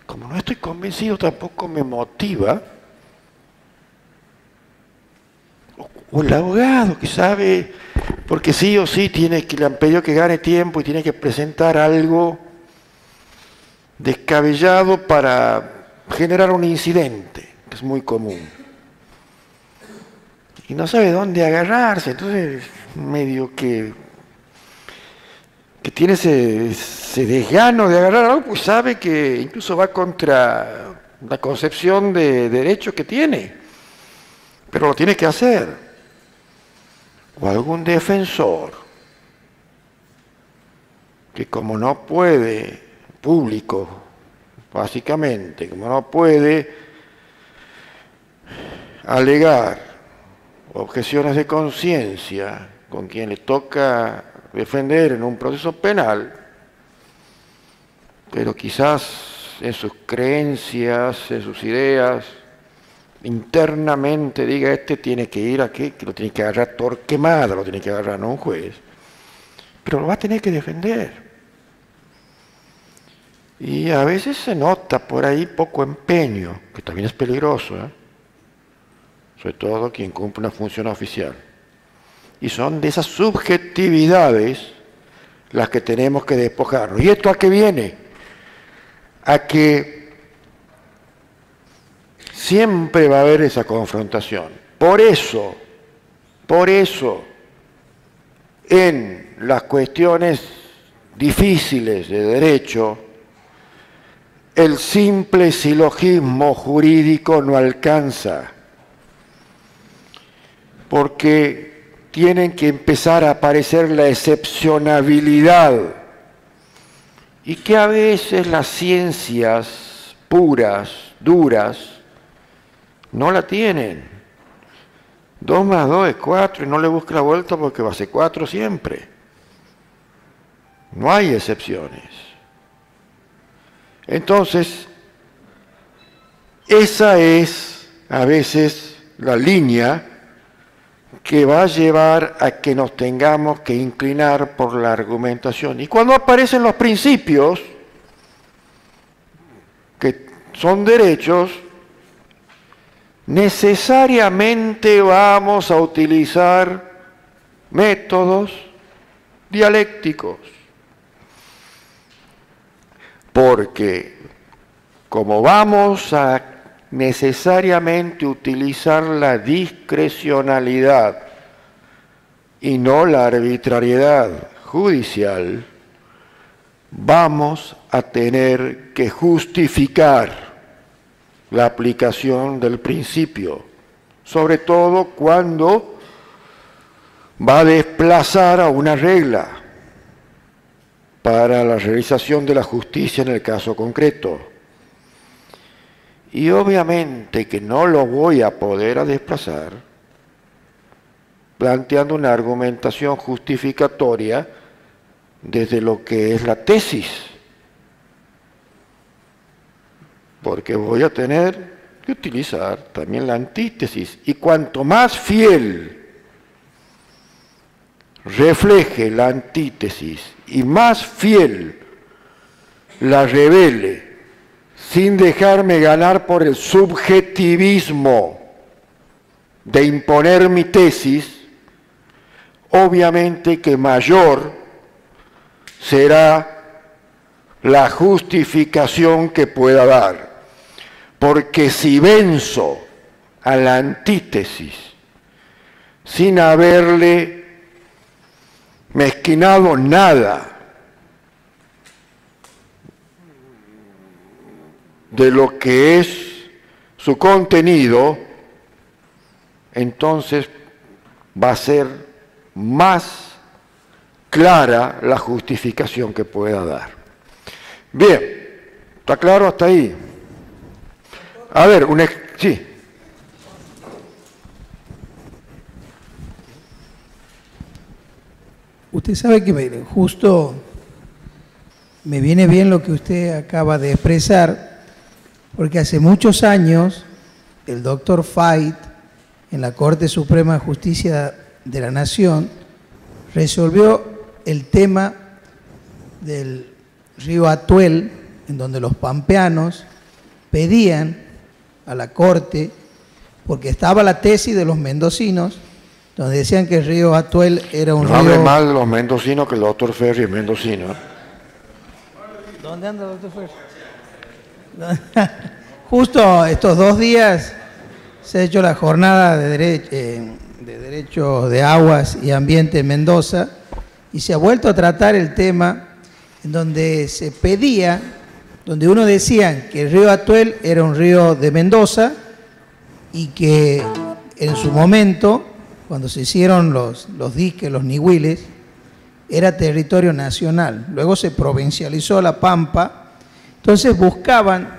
como no estoy convencido, tampoco me motiva. O el abogado que sabe, porque sí o sí tiene que, le han pedido que gane tiempo y tiene que presentar algo descabellado para generar un incidente, que es muy común. Y no sabe dónde agarrarse, entonces medio que tiene ese desgano de agarrar algo, pues sabe que incluso va contra la concepción de derecho que tiene, pero lo tiene que hacer. O algún defensor que como no puede, público, básicamente, como no puede alegar objeciones de conciencia con quien le toca defender en un proceso penal, pero quizás en sus creencias, en sus ideas, internamente diga, este tiene que ir aquí, que lo tiene que agarrar Torquemada, lo tiene que agarrar no un juez, pero lo va a tener que defender. Y a veces se nota por ahí poco empeño, que también es peligroso, sobre todo quien cumple una función oficial. Y son de esas subjetividades las que tenemos que despojarnos. ¿Y esto a qué viene? A que siempre va a haber esa confrontación. Por eso, en las cuestiones difíciles de derecho, el simple silogismo jurídico no alcanza, porque tienen que empezar a aparecer la excepcionabilidad, y que a veces las ciencias puras, duras, no la tienen. 2 más 2 es 4 y no le busque la vuelta porque va a ser 4 siempre. No hay excepciones. Entonces, esa es a veces la línea que va a llevar a que nos tengamos que inclinar por la argumentación. Y cuando aparecen los principios, que son derechos, necesariamente vamos a utilizar métodos dialécticos. Porque como vamos a necesariamente utilizar la discrecionalidad y no la arbitrariedad judicial, vamos a tener que justificar la aplicación del principio, sobre todo cuando va a desplazar a una regla para la realización de la justicia en el caso concreto. Y obviamente que no lo voy a poder desplazar planteando una argumentación justificatoria desde lo que es la tesis, porque voy a tener que utilizar también la antítesis, y cuanto más fiel refleje la antítesis y más fiel la revele, sin dejarme ganar por el subjetivismo de imponer mi tesis, obviamente que mayor será la justificación que pueda dar. Porque si venzo a la antítesis sin haberle mezquinado nada de lo que es su contenido, entonces va a ser más clara la justificación que pueda dar. Bien, ¿está claro hasta ahí? A ver, sí.
Usted sabe que justo me viene bien lo que usted acaba de expresar, porque hace muchos años el doctor Fait, en la Corte Suprema de Justicia de la Nación, resolvió el tema del río Atuel, en donde los pampeanos pedían a la Corte, porque estaba la tesis de los mendocinos, donde decían que el río Atuel era un río...
No hable mal de los mendocinos, que el doctor Ferri es mendocino.
¿Dónde anda el doctor Ferri? Justo estos 2 días se ha hecho la jornada de derechos de aguas y ambiente en Mendoza, y se ha vuelto a tratar el tema en donde se pedía, donde uno decía que el río Atuel era un río de Mendoza y que en su momento, cuando se hicieron los diques, los nihuiles, era territorio nacional. Luego se provincializó la Pampa. Entonces buscaban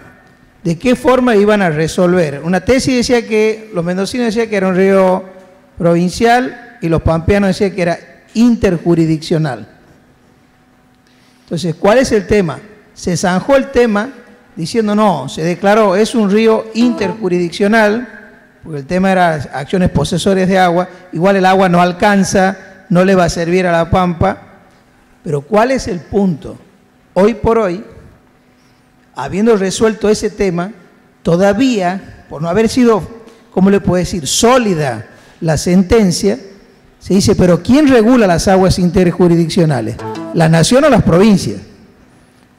de qué forma iban a resolver. Una tesis decía que los mendocinos decían que era un río provincial y los pampeanos decían que era interjurisdiccional. Entonces, ¿cuál es el tema? Se zanjó el tema diciendo no, se declaró es un río interjurisdiccional, porque el tema era acciones posesorias de agua, igual el agua no alcanza, no le va a servir a la Pampa, pero ¿cuál es el punto? Hoy por hoy, habiendo resuelto ese tema, todavía, por no haber sido, ¿cómo le puedo decir?, sólida la sentencia, se dice, pero ¿quién regula las aguas interjurisdiccionales? ¿La nación o las provincias?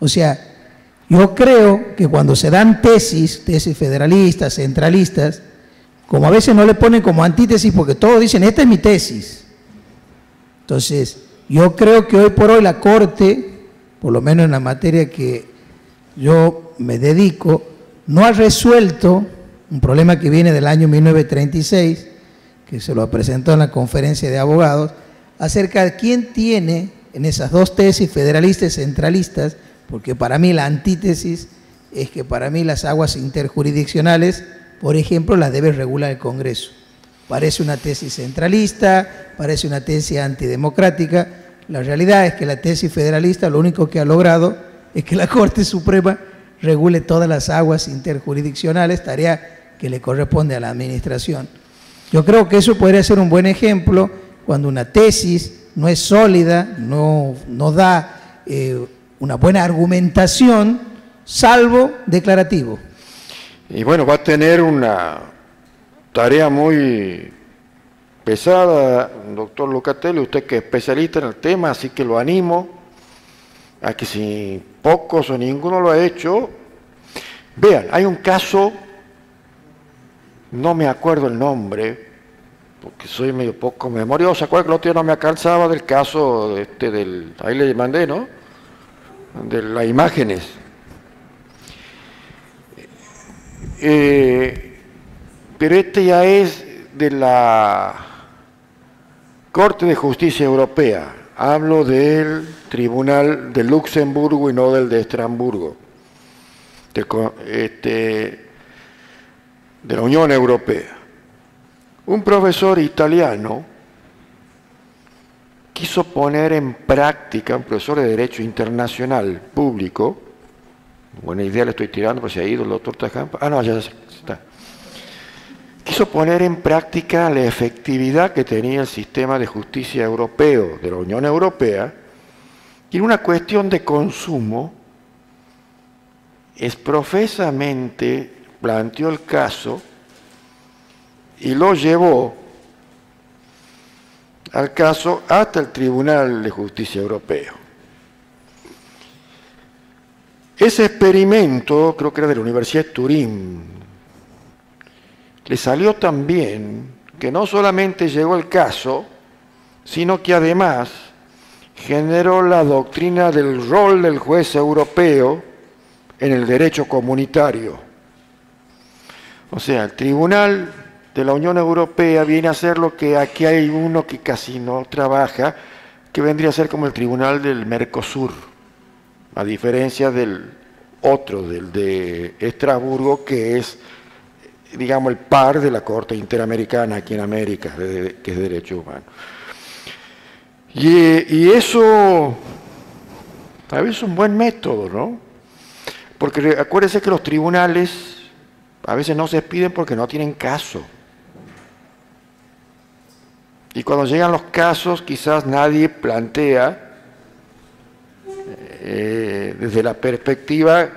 O sea, yo creo que cuando se dan tesis federalistas, centralistas, como a veces no le ponen como antítesis, porque todos dicen, esta es mi tesis. Entonces, yo creo que hoy por hoy la Corte, por lo menos en la materia que yo me dedico, no ha resuelto un problema que viene del año 1936, que se lo presentó en la conferencia de abogados, acerca de quién tiene en esas 2 tesis federalistas y centralistas, porque para mí la antítesis es que para mí las aguas interjurisdiccionales, por ejemplo, las debe regular el Congreso. Parece una tesis centralista, parece una tesis antidemocrática. La realidad es que la tesis federalista lo único que ha logrado es que la Corte Suprema regule todas las aguas interjurisdiccionales, tarea que le corresponde a la administración. Yo creo que eso podría ser un buen ejemplo cuando una tesis no es sólida, no da una buena argumentación, salvo declarativo.
Y bueno, va a tener una tarea muy pesada, doctor Lucatelli, usted que es especialista en el tema, así que lo animo a que si pocos o ninguno lo ha hecho, vean, hay un caso, no me acuerdo el nombre, porque soy medio poco memorioso, ¿se acuerdan que el otro día no me alcanzaba del caso ahí le mandé, ¿no? De las imágenes. Pero este ya es de la Corte de Justicia Europea. Hablo del Tribunal de Luxemburgo y no del de Estrasburgo, de la Unión Europea. Un profesor italiano quiso poner en práctica, un profesor de Derecho Internacional Público, buena idea le estoy tirando por si ha ido el doctor Tajampa, no, ya está. Quiso poner en práctica la efectividad que tenía el sistema de justicia europeo, de la Unión Europea, y en una cuestión de consumo, profesamente planteó el caso y lo llevó al caso hasta el Tribunal de Justicia Europeo. Ese experimento, creo que era de la Universidad de Turín, le salió tan bien que no solamente llegó el caso, sino que además generó la doctrina del rol del juez europeo en el derecho comunitario. O sea, el Tribunal de la Unión Europea viene a ser lo que aquí hay uno que casi no trabaja, que vendría a ser como el Tribunal del Mercosur, a diferencia del otro, del de Estrasburgo, que es, digamos, el par de la Corte Interamericana aquí en América, que es Derecho Humano. Y eso a veces es un buen método, ¿no? Porque acuérdense que los tribunales a veces no se expiden porque no tienen caso. Y cuando llegan los casos, quizás nadie plantea desde la perspectiva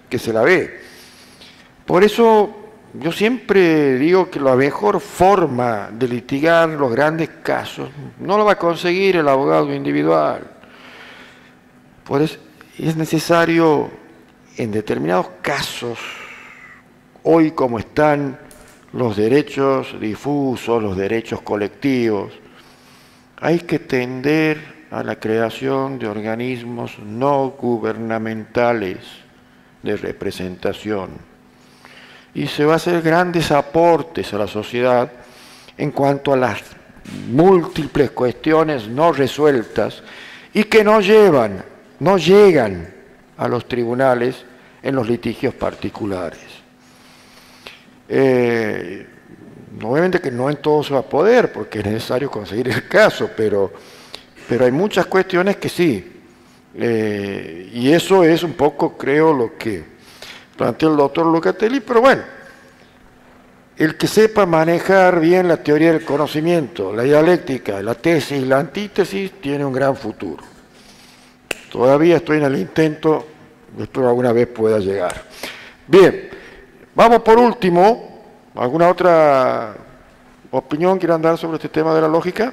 que se la ve. Por eso yo siempre digo que la mejor forma de litigar los grandes casos no lo va a conseguir el abogado individual. Por eso es necesario, en determinados casos, hoy como están los derechos difusos, los derechos colectivos, hay que tender a la creación de organismos no gubernamentales de representación. Y se va a hacer grandes aportes a la sociedad en cuanto a las múltiples cuestiones no resueltas y que no llegan a los tribunales en los litigios particulares. Obviamente que no en todo se va a poder, porque es necesario conseguir el caso, pero hay muchas cuestiones que sí. Y eso es un poco, creo, lo que planteó el doctor Lucatelli, pero bueno, el que sepa manejar bien la teoría del conocimiento, la dialéctica, la tesis y la antítesis, tiene un gran futuro. Todavía estoy en el intento, espero alguna vez pueda llegar. Bien, vamos por último. ¿Alguna otra opinión quieran dar sobre este tema de la lógica?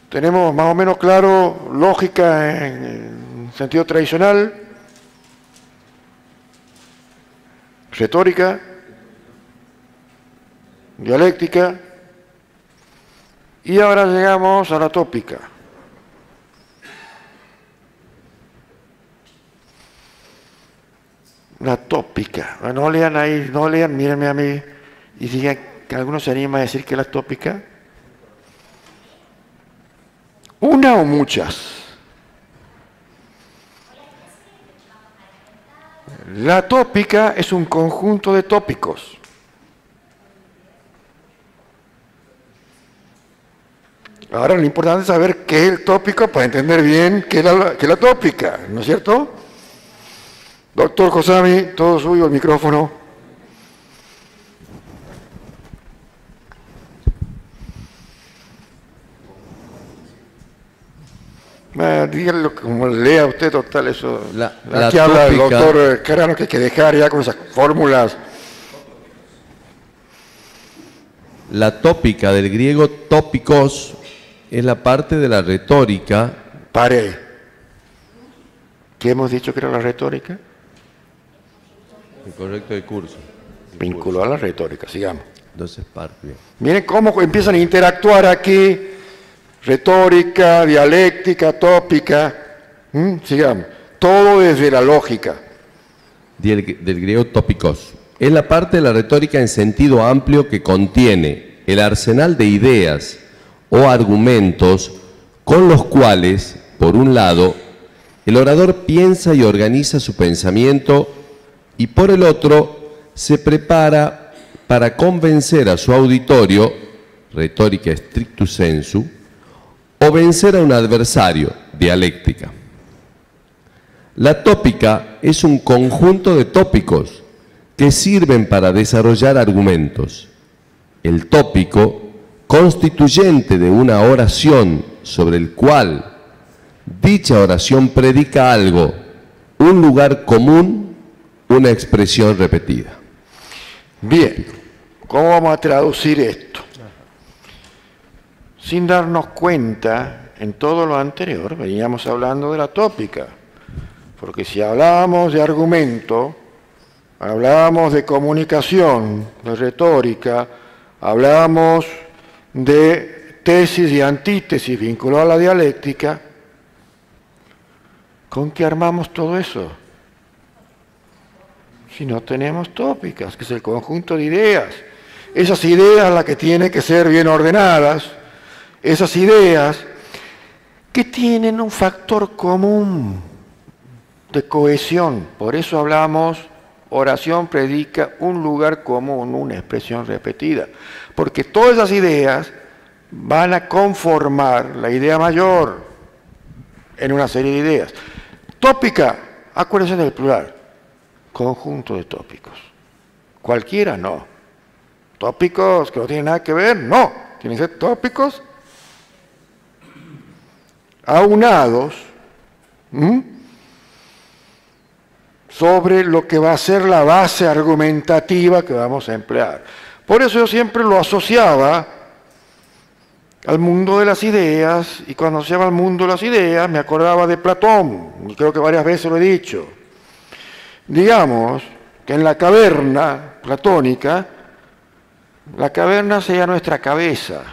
Tenemos más o menos claro lógica en sentido tradicional, retórica, dialéctica, y ahora llegamos a la tópica. La tópica. No lean ahí, no lean, mírenme a mí y digan que alguno se anima a decir que es la tópica. ¿Una o muchas? La tópica es un conjunto de tópicos. Ahora lo importante es saber qué es el tópico para entender bien qué es la tópica, ¿no es cierto? Doctor Josami, todo suyo, el micrófono. Díganlo como lea usted, total, eso.
La
Aquí habla el
tópica-
doctor Carano que hay que dejar ya con esas fórmulas.
La tópica del griego tópicos es la parte de la retórica.
Pare. ¿Qué hemos dicho que era la retórica?
El correcto de curso.
Vinculó a la retórica, sigamos.
Entonces, parte. Bien.
Miren cómo empiezan a interactuar aquí. Retórica, dialéctica, tópica. Sigamos. Todo desde la lógica.
Del griego tópicos. Es la parte de la retórica en sentido amplio que contiene el arsenal de ideas o argumentos con los cuales, por un lado, el orador piensa y organiza su pensamiento y por el otro, se prepara para convencer a su auditorio, retórica stricto sensu, o vencer a un adversario, dialéctica. La tópica es un conjunto de tópicos que sirven para desarrollar argumentos. El tópico, constituyente de una oración sobre el cual dicha oración predica algo, un lugar común, una expresión repetida.
Bien, ¿cómo vamos a traducir esto? Sin darnos cuenta, en todo lo anterior, veníamos hablando de la tópica, porque si hablábamos de argumento, hablábamos de comunicación, de retórica, hablábamos de tesis y antítesis vinculado a la dialéctica, ¿con qué armamos todo eso? Si no tenemos tópicas, que es el conjunto de ideas. Esas ideas las que tienen que ser bien ordenadas, esas ideas que tienen un factor común de cohesión. Por eso hablamos, oración predica un lugar común, una expresión repetida. Porque todas esas ideas van a conformar la idea mayor en una serie de ideas. Tópica, acuérdense del plural. Conjunto de tópicos. Cualquiera no. Tópicos que no tienen nada que ver, no. Tienen que ser tópicos aunados sobre lo que va a ser la base argumentativa que vamos a emplear. Por eso yo siempre lo asociaba al mundo de las ideas, y cuando asociaba al mundo de las ideas me acordaba de Platón, y creo que varias veces lo he dicho. Digamos que en la caverna platónica, la caverna sería nuestra cabeza,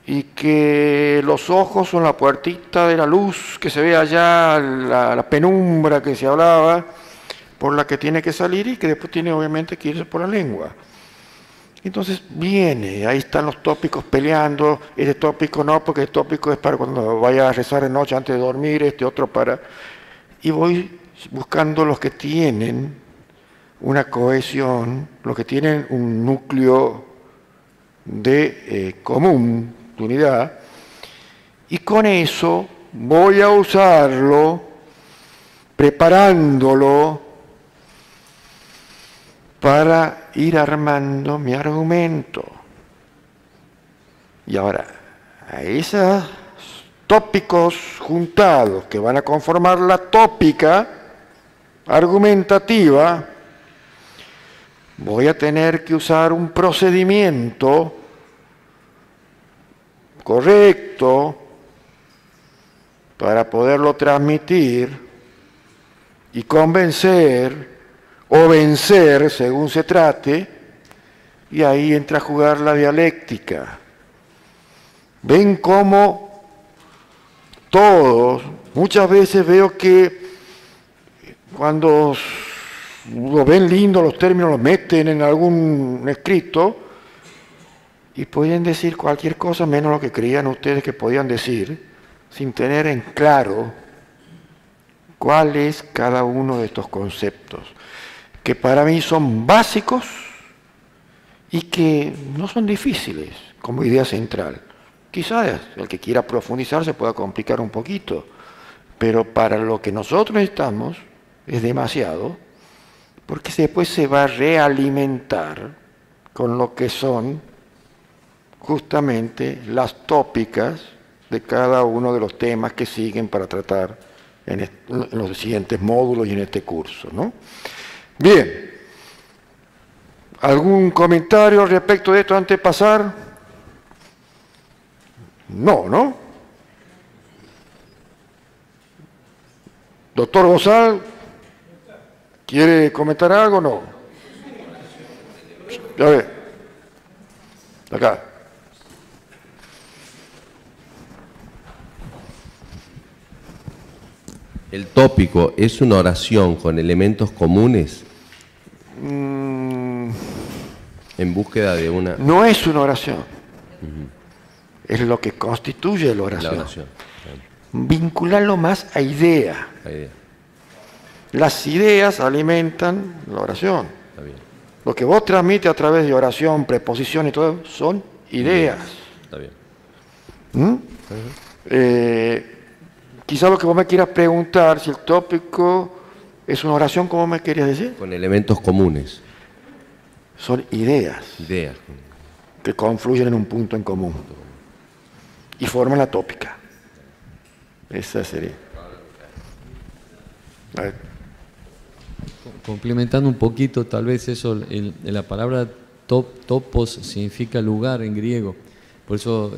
y que los ojos son la puertita de la luz que se ve allá, la penumbra que se hablaba, por la que tiene que salir y que después tiene obviamente que irse por la lengua. Entonces viene, ahí están los tópicos peleando, este tópico no, porque el tópico es para cuando vaya a rezar de noche antes de dormir, este otro para... Y voy buscando los que tienen una cohesión, los que tienen un núcleo de común, de unidad, y con eso voy a usarlo, preparándolo para ir armando mi argumento. Y ahora, a esos tópicos juntados que van a conformar la tópica argumentativa, voy a tener que usar un procedimiento correcto para poderlo transmitir y convencer o vencer, según se trate, y ahí entra a jugar la dialéctica. Ven cómo todos, muchas veces veo que cuando lo ven lindo los términos, los meten en algún escrito y pueden decir cualquier cosa menos lo que creían ustedes que podían decir, sin tener en claro cuál es cada uno de estos conceptos, que para mí son básicos y que no son difíciles como idea central. Quizás el que quiera profundizar se pueda complicar un poquito, pero para lo que nosotros necesitamos es demasiado, porque después se va a realimentar con lo que son justamente las tópicas de cada uno de los temas que siguen para tratar en los siguientes módulos y en este curso, ¿no? Bien. ¿Algún comentario respecto de esto antes de pasar? No, ¿no? Doctor Bozal, ¿quiere comentar algo o no? A ver. Acá.
¿El tópico es una oración con elementos comunes? En búsqueda de una...
No es una oración. Es lo que constituye la oración.
La oración.
Vincularlo más a idea.
La idea.
Las ideas alimentan la oración.
Está bien.
Lo que vos transmites a través de oración, preposición y todo, son ideas.
Está bien.
Quizá lo que vos me quieras preguntar, si el tópico es una oración, ¿cómo me querías decir?
Con elementos comunes.
Son ideas
Ideas.
que confluyen en un punto en común y forman la tópica. Esa sería. A ver.
Complementando un poquito, tal vez eso, la palabra topos significa lugar en griego. Por eso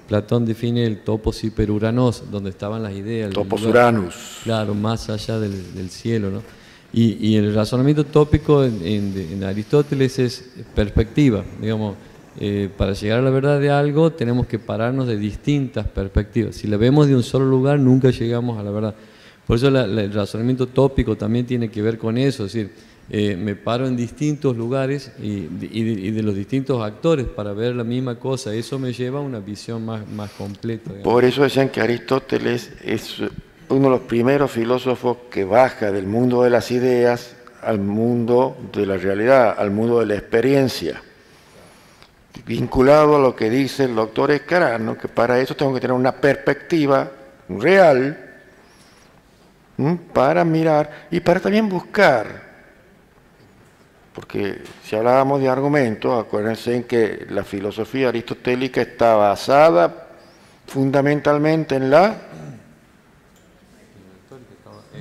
Platón define el topos hiperuranos, donde estaban las ideas.
Topos uranus.
Claro, más allá del cielo, ¿no? Y el razonamiento tópico en Aristóteles es perspectiva. Digamos, para llegar a la verdad de algo tenemos que pararnos de distintas perspectivas. Si la vemos de un solo lugar, nunca llegamos a la verdad. Por eso el razonamiento tópico también tiene que ver con eso, es decir, me paro en distintos lugares y de los distintos actores para ver la misma cosa. Eso me lleva a una visión más completa. Digamos.
Por eso decían que Aristóteles es uno de los primeros filósofos que baja del mundo de las ideas al mundo de la realidad, al mundo de la experiencia. Vinculado a lo que dice el doctor Escarano, que para eso tengo que tener una perspectiva real para mirar y para también buscar. Porque si hablábamos de argumentos, acuérdense en que la filosofía aristotélica está basada fundamentalmente en la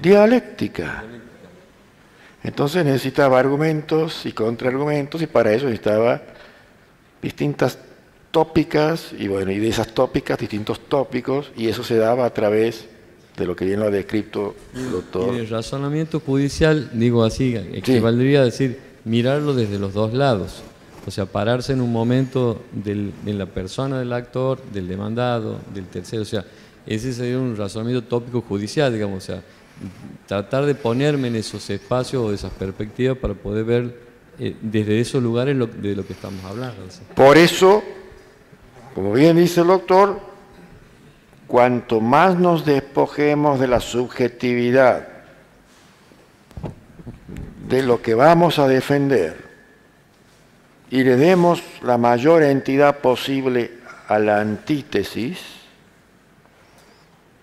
dialéctica. Entonces necesitaba argumentos y contraargumentos y para eso necesitaba distintas tópicas y bueno, y de esas tópicas distintos tópicos y eso se daba a través de lo que bien lo ha descrito el doctor.
Y el razonamiento judicial, digo así, equivaldría a decir mirarlo desde los dos lados. O sea, pararse en un momento en la persona del actor, del demandado, del tercero. O sea, ese sería un razonamiento tópico judicial, digamos. O sea, tratar de ponerme en esos espacios o de esas perspectivas para poder ver desde esos lugares de lo que estamos hablando. ¿Sí?
Por eso, como bien dice el doctor, cuanto más nos despojemos de la subjetividad, de lo que vamos a defender, y le demos la mayor entidad posible a la antítesis,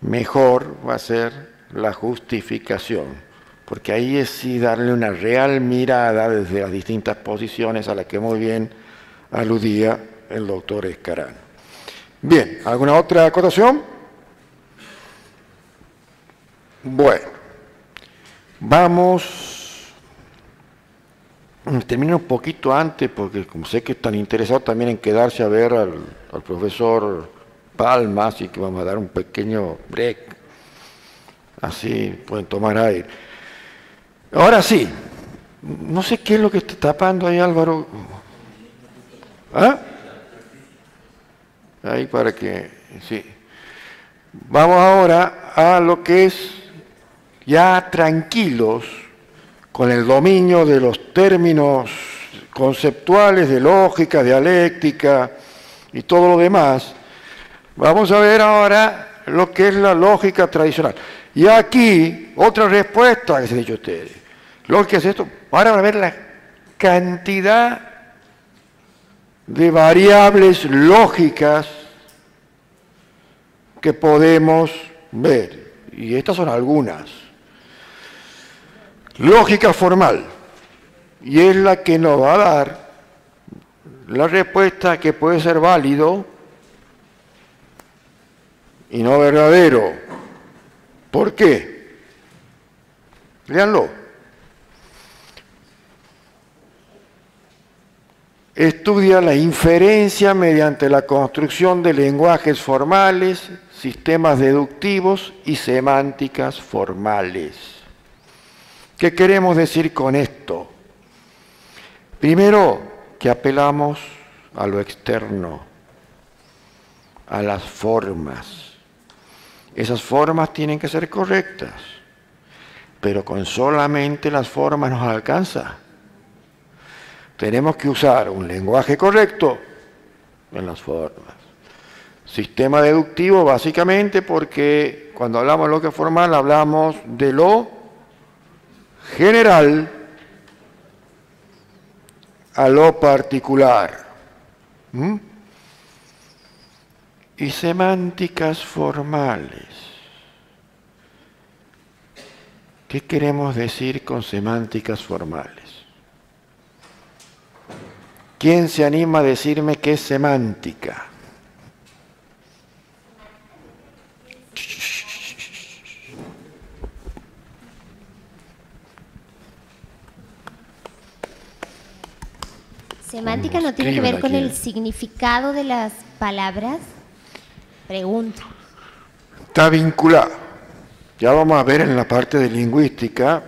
mejor va a ser la justificación, porque ahí es sí darle una real mirada desde las distintas posiciones a las que muy bien aludía el doctor Escarano. Bien, ¿alguna otra acotación? Bueno, vamos... Termino un poquito antes, porque como sé que están interesados también en quedarse a ver al profesor Palma, así que vamos a dar un pequeño break. Así pueden tomar aire. Ahora sí, no sé qué es lo que está tapando ahí Álvaro. ¿Ah? Ahí para que... sí. Vamos ahora a lo que es ya tranquilos, con el dominio de los términos conceptuales, de lógica, dialéctica y todo lo demás, vamos a ver ahora lo que es la lógica tradicional. Y aquí, otra respuesta que se ha dicho a ustedes. Lógica es esto. Ahora van a ver la cantidad de variables lógicas que podemos ver. Y estas son algunas. Lógica formal, y es la que nos va a dar la respuesta que puede ser válido y no verdadero. ¿Por qué? Léanlo. Estudia la inferencia mediante la construcción de lenguajes formales, sistemas deductivos y semánticas formales. ¿Qué queremos decir con esto? Primero, que apelamos a lo externo, a las formas. Esas formas tienen que ser correctas, pero con solamente las formas nos alcanza. Tenemos que usar un lenguaje correcto en las formas. Sistema deductivo básicamente porque cuando hablamos de lo que es formal hablamos de lo general a lo particular. Y semánticas formales. ¿Qué queremos decir con semánticas formales? ¿Quién se anima a decirme qué es semántica?
¿Semántica no tiene que ver con el significado de las palabras? Pregunto.
Está vinculado. Ya vamos a ver en la parte de lingüística.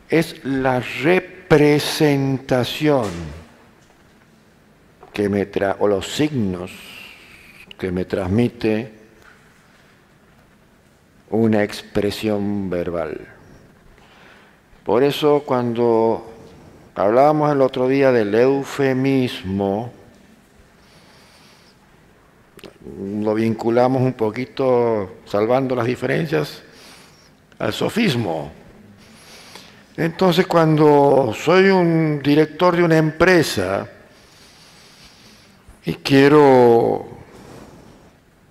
Es la representación o los signos que me transmite una expresión verbal. Por eso cuando hablábamos el otro día del eufemismo, lo vinculamos un poquito, salvando las diferencias, al sofismo. Entonces, cuando soy un director de una empresa y quiero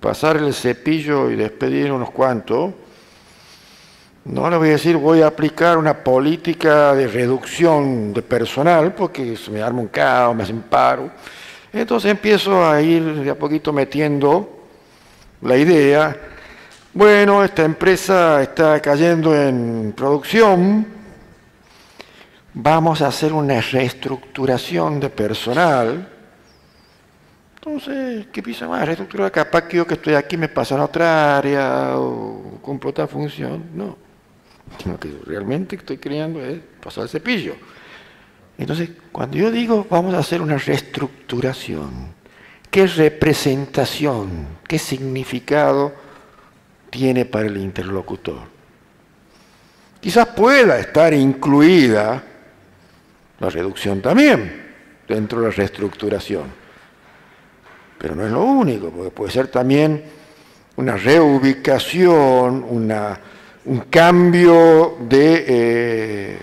pasar el cepillo y despedir unos cuantos, no le voy a decir voy a aplicar una política de reducción de personal porque se me arma un caos, me hacen paro. Entonces empiezo a ir de a poquito metiendo la idea, bueno, esta empresa está cayendo en producción, vamos a hacer una reestructuración de personal. Entonces, ¿qué piensa más? Reestructurar, capaz que yo que estoy aquí me pasan a otra área o cumplo otra función. No, lo que realmente estoy creando es pasar el cepillo. Entonces, cuando yo digo vamos a hacer una reestructuración, ¿qué representación, qué significado tiene para el interlocutor? Quizás pueda estar incluida la reducción también dentro de la reestructuración. Pero no es lo único, porque puede ser también una reubicación, un cambio del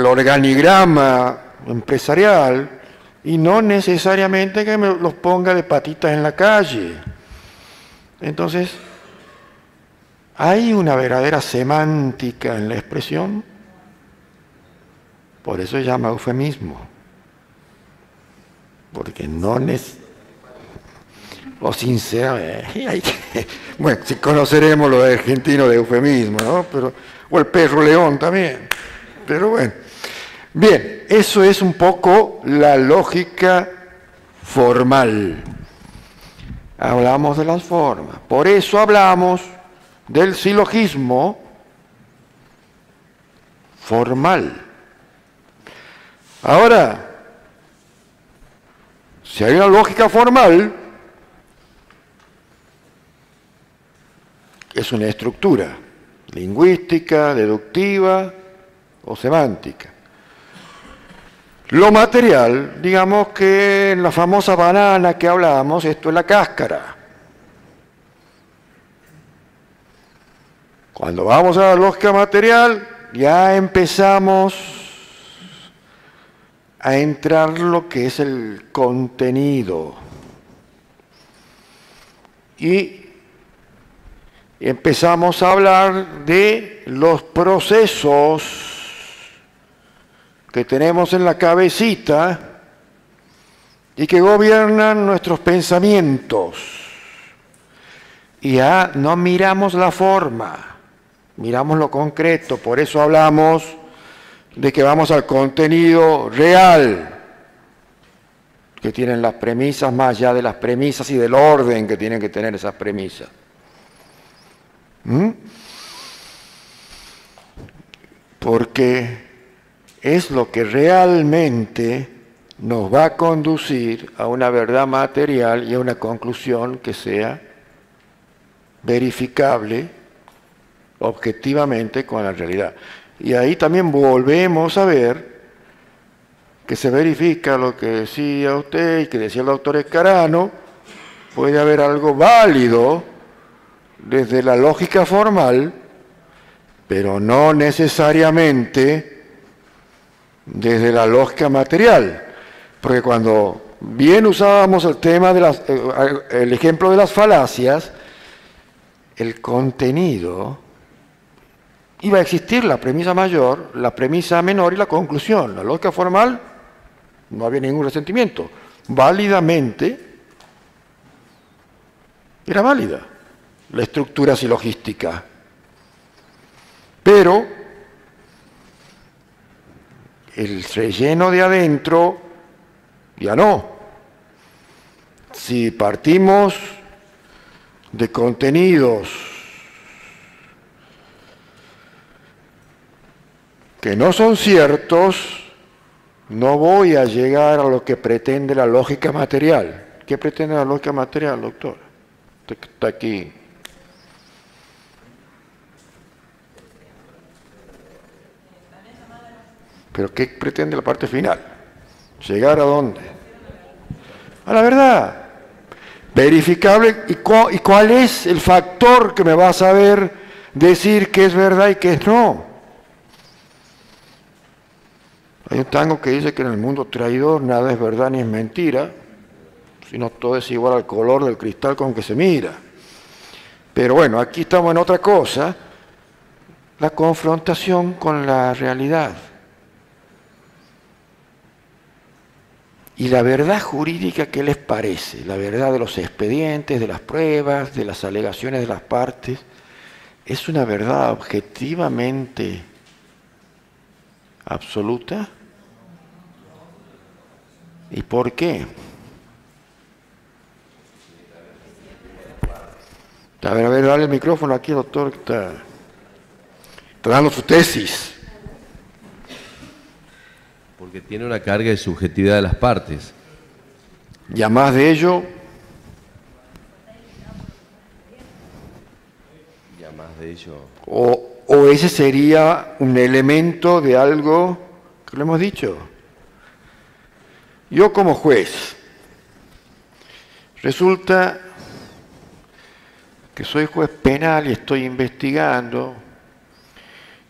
organigrama empresarial y no necesariamente que me los ponga de patitas en la calle. Entonces, ¿hay una verdadera semántica en la expresión? Por eso se llama eufemismo. Porque no o sinceramente, bueno, si conoceremos lo de argentino de eufemismo, ¿no? O el perro león también, pero bueno. Bien, eso es un poco la lógica formal. Hablamos de las formas, por eso hablamos del silogismo formal. Ahora, si hay una lógica formal, es una estructura lingüística, deductiva o semántica. Lo material, digamos que en la famosa banana que hablábamos, esto es la cáscara. Cuando vamos a la lógica material, ya empezamos a entrar lo que es el contenido. Y empezamos a hablar de los procesos que tenemos en la cabecita y que gobiernan nuestros pensamientos. y no miramos la forma, miramos lo concreto. Por eso hablamos de que vamos al contenido real, que tienen las premisas más allá de las premisas y del orden que tienen que tener esas premisas. Porque es lo que realmente nos va a conducir a una verdad material y a una conclusión que sea verificable objetivamente con la realidad. Y ahí también volvemos a ver que se verifica lo que decía usted y que decía el doctor Escarano, puede haber algo válido desde la lógica formal, pero no necesariamente desde la lógica material. Porque cuando bien usábamos el tema de el ejemplo de las falacias, el contenido iba a existir la premisa mayor, la premisa menor y la conclusión. La lógica formal no había ningún resentimiento. Válidamente era válida la estructura silogística. Pero el relleno de adentro ya no. Si partimos de contenidos que no son ciertos, no voy a llegar a lo que pretende la lógica material. ¿Qué pretende la lógica material, doctor? Usted que está aquí. ¿Pero qué pretende la parte final? ¿Llegar a dónde? A la verdad. Verificable. ¿Y cuál es el factor que me va a saber decir qué es verdad y qué es no? Hay un tango que dice que en el mundo traidor nada es verdad ni es mentira, sino todo es igual al color del cristal con que se mira. Pero bueno, aquí estamos en otra cosa, la confrontación con la realidad. Y la verdad jurídica, ¿qué les parece? La verdad de los expedientes, de las pruebas, de las alegaciones de las partes, ¿es una verdad objetivamente absoluta? ¿Y por qué? A ver, dale el micrófono aquí, doctor, que está dando su tesis.
Porque tiene una carga de subjetividad de las partes.
Y a más de ello, o ese sería un elemento de algo que lo hemos dicho. Yo como juez, resulta que soy juez penal y estoy investigando,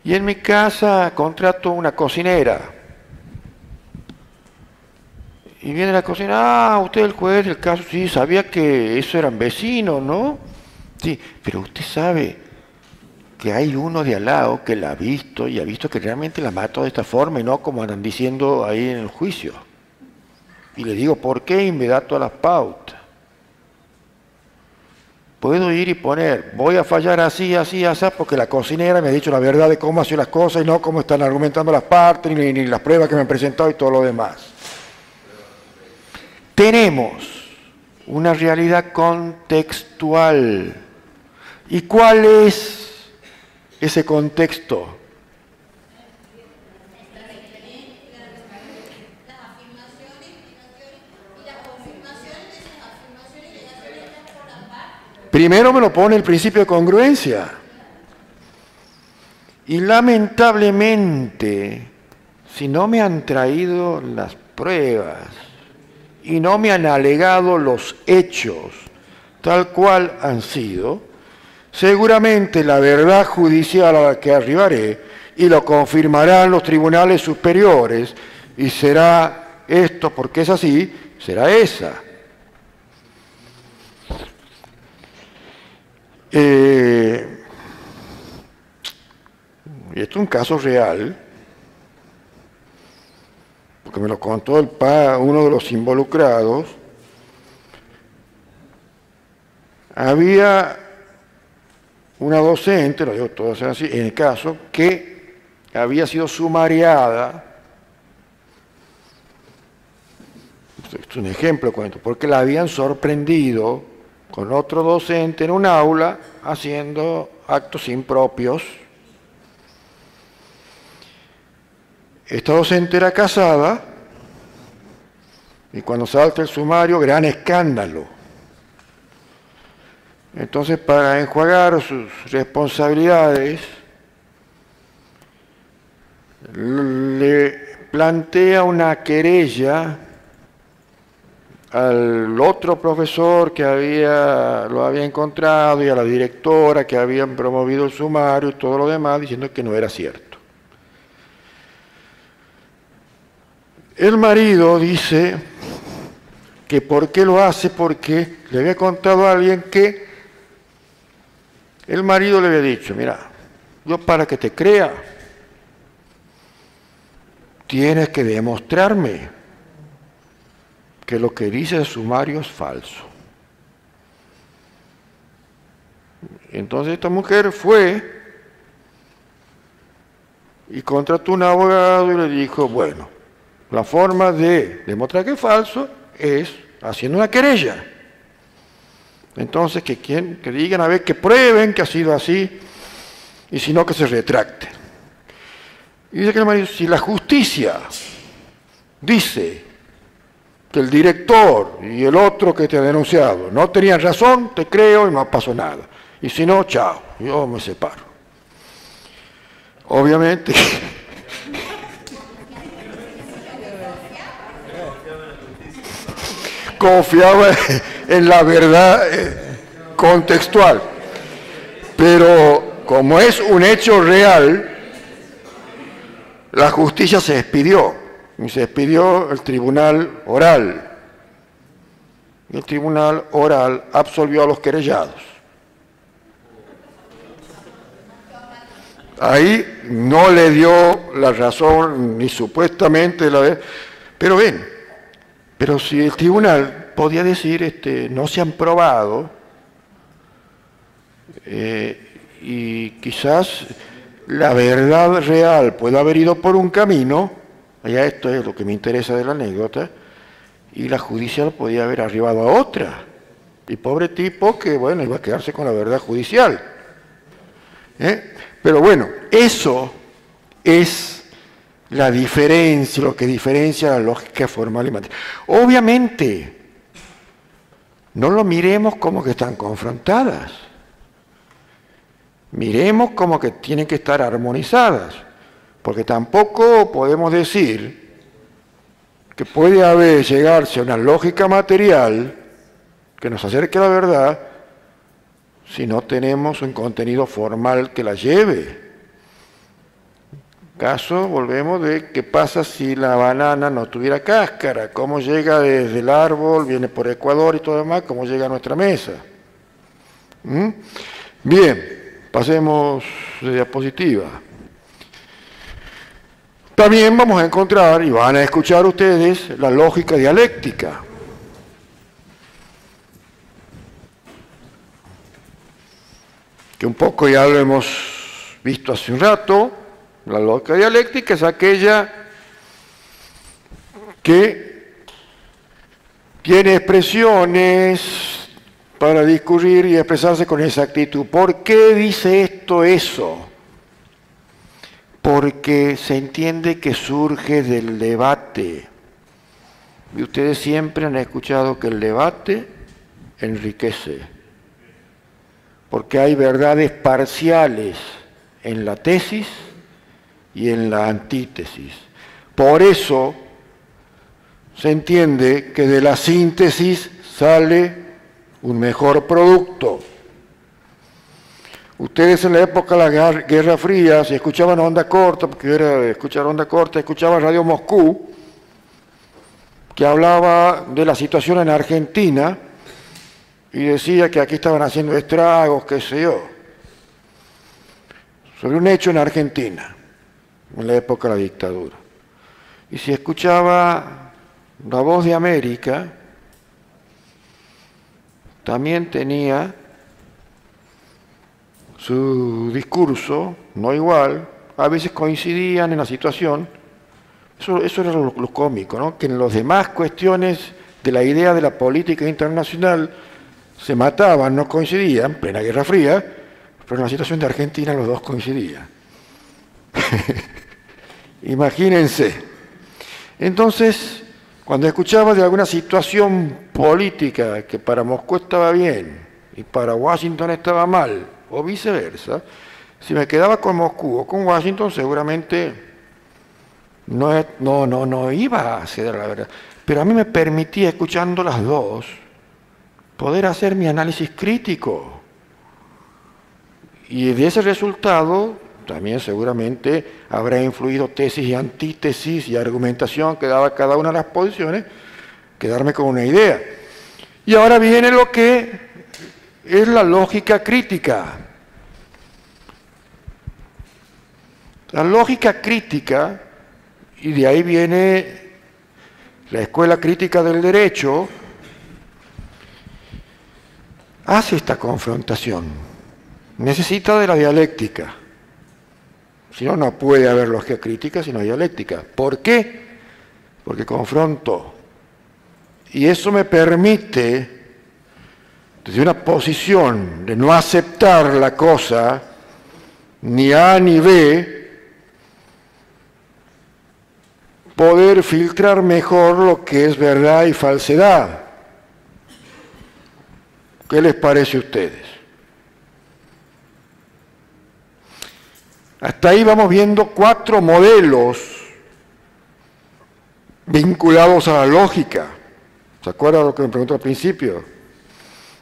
y en mi casa contrato una cocinera. Y viene la cocinera, usted es el juez del caso, sí, sabía que eso eran vecinos, ¿no? Sí, pero usted sabe que hay uno de al lado que la ha visto y ha visto que realmente la mató de esta forma y no como andan diciendo ahí en el juicio. Y le digo, ¿por qué? Y me da todas las pautas. Puedo ir y poner, voy a fallar así, así, así, porque la cocinera me ha dicho la verdad de cómo hacen las cosas y no cómo están argumentando las partes, ni las pruebas que me han presentado y todo lo demás. Tenemos una realidad contextual. ¿Y cuál es ese contexto? Primero me lo pone el principio de congruencia. Y lamentablemente, si no me han traído las pruebas y no me han alegado los hechos tal cual han sido, seguramente la verdad judicial a la que arribaré, y lo confirmarán los tribunales superiores, y será esto porque es así, será esa. Y esto es un caso real, porque me lo contó uno de los involucrados. Había una docente, lo digo todos sean así, en el caso, que había sido sumariada, es un ejemplo, cuento, porque la habían sorprendido con otro docente en un aula haciendo actos impropios. Esta docente era casada y cuando salta el sumario, gran escándalo. Entonces, para enjuagar sus responsabilidades, le plantea una querella al otro profesor que lo había encontrado y a la directora que habían promovido el sumario y todo lo demás, diciendo que no era cierto. El marido dice que por qué lo hace, porque le había contado a alguien que el marido le había dicho, mira, yo para que te crea, tienes que demostrarme que lo que dice el sumario es falso. Entonces esta mujer fue y contrató un abogado y le dijo, bueno, la forma de demostrar que es falso es haciendo una querella. Entonces que digan a ver, que prueben que ha sido así y si no que se retracte. Y dice que el marido, si la justicia dice que el director y el otro que te ha denunciado no tenían razón, te creo y no pasó nada. Y si no, chao, yo me separo. Obviamente confiaba en la verdad contextual, pero como es un hecho real, la justicia se expidió, y se expidió el tribunal oral. El tribunal oral absolvió a los querellados. Ahí no le dio la razón, ni supuestamente pero ven, pero si el tribunal podía decir, no se han probado, y quizás la verdad real puede haber ido por un camino, ya esto es lo que me interesa de la anécdota, y la judicial podía haber arribado a otra. Y pobre tipo que, bueno, iba a quedarse con la verdad judicial. Pero bueno, eso es la diferencia, lo que diferencia la lógica formal y material. Obviamente, no lo miremos como que están confrontadas. Miremos como que tienen que estar armonizadas, porque tampoco podemos decir que puede llegarse a una lógica material que nos acerque a la verdad si no tenemos un contenido formal que la lleve. Caso, volvemos, de qué pasa si la banana no tuviera cáscara, cómo llega desde el árbol, viene por Ecuador y todo demás, cómo llega a nuestra mesa. Bien, pasemos de diapositiva. También vamos a encontrar, y van a escuchar ustedes, la lógica dialéctica. Que un poco ya lo hemos visto hace un rato. La lógica dialéctica es aquella que tiene expresiones para discurrir y expresarse con exactitud. ¿Por qué dice esto eso? Porque se entiende que surge del debate. Y ustedes siempre han escuchado que el debate enriquece. Porque hay verdades parciales en la tesis y en la antítesis. Por eso se entiende que de la síntesis sale un mejor producto. Ustedes en la época de la Guerra Fría, si escuchaban onda corta, porque era de escuchar onda corta, escuchaban Radio Moscú, que hablaba de la situación en Argentina y decía que aquí estaban haciendo estragos, qué sé yo, sobre un hecho en Argentina, en la época de la dictadura. Y si escuchaba La Voz de América, también tenía su discurso, no igual, a veces coincidían en la situación. Eso era lo cómico, ¿no? Que en las demás cuestiones de la idea de la política internacional se mataban, no coincidían, plena Guerra Fría, pero en la situación de Argentina los dos coincidían. Imagínense. Entonces, cuando escuchaba de alguna situación política que para Moscú estaba bien y para Washington estaba mal, o viceversa, si me quedaba con Moscú o con Washington, seguramente no iba a ceder a la verdad. Pero a mí me permitía, escuchando las dos, poder hacer mi análisis crítico. Y de ese resultado también seguramente habrá influido tesis y antítesis y argumentación que daba cada una de las posiciones, quedarme con una idea. Y ahora viene lo que es la lógica crítica. La lógica crítica, y de ahí viene la escuela crítica del derecho, hace esta confrontación. Necesita de la dialéctica. Si no, no puede haber lógica crítica sino dialéctica. ¿Por qué? Porque confronto. Y eso me permite, desde una posición de no aceptar la cosa, ni A ni B, poder filtrar mejor lo que es verdad y falsedad. ¿Qué les parece a ustedes? Hasta ahí vamos viendo 4 modelos vinculados a la lógica. ¿Se acuerdan de lo que me preguntó al principio?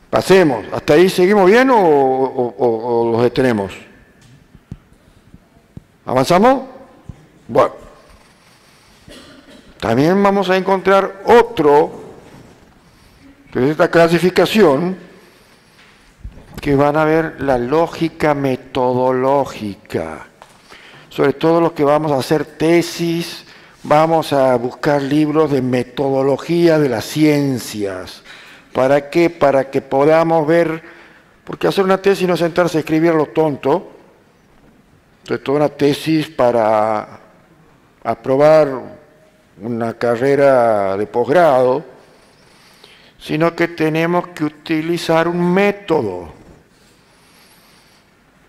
Pasemos. ¿Hasta ahí seguimos bien o los detenemos? ¿Avanzamos? Bueno. También vamos a encontrar otro, que es esta clasificación, que van a ver la lógica metodológica. Sobre todo los que vamos a hacer tesis, vamos a buscar libros de metodología de las ciencias. ¿Para qué? Para que podamos ver, porque hacer una tesis no es sentarse a escribir a lo tonto, sobre todo una tesis para aprobar una carrera de posgrado, sino que tenemos que utilizar un método.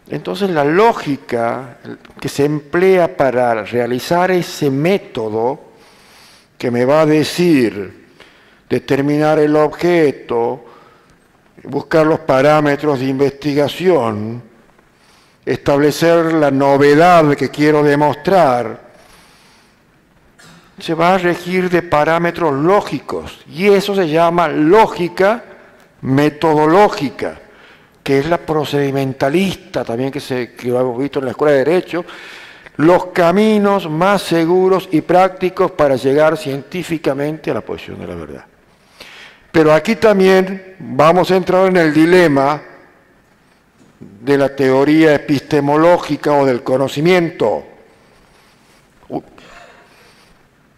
Entonces la lógica que se emplea para realizar ese método, que me va a decir determinar el objeto, buscar los parámetros de investigación, establecer la novedad que quiero demostrar, se va a regir de parámetros lógicos, y eso se llama lógica metodológica, que es la procedimentalista también que lo hemos visto en la Escuela de Derecho, los caminos más seguros y prácticos para llegar científicamente a la posición de la verdad. Pero aquí también vamos a entrar en el dilema de la teoría epistemológica o del conocimiento.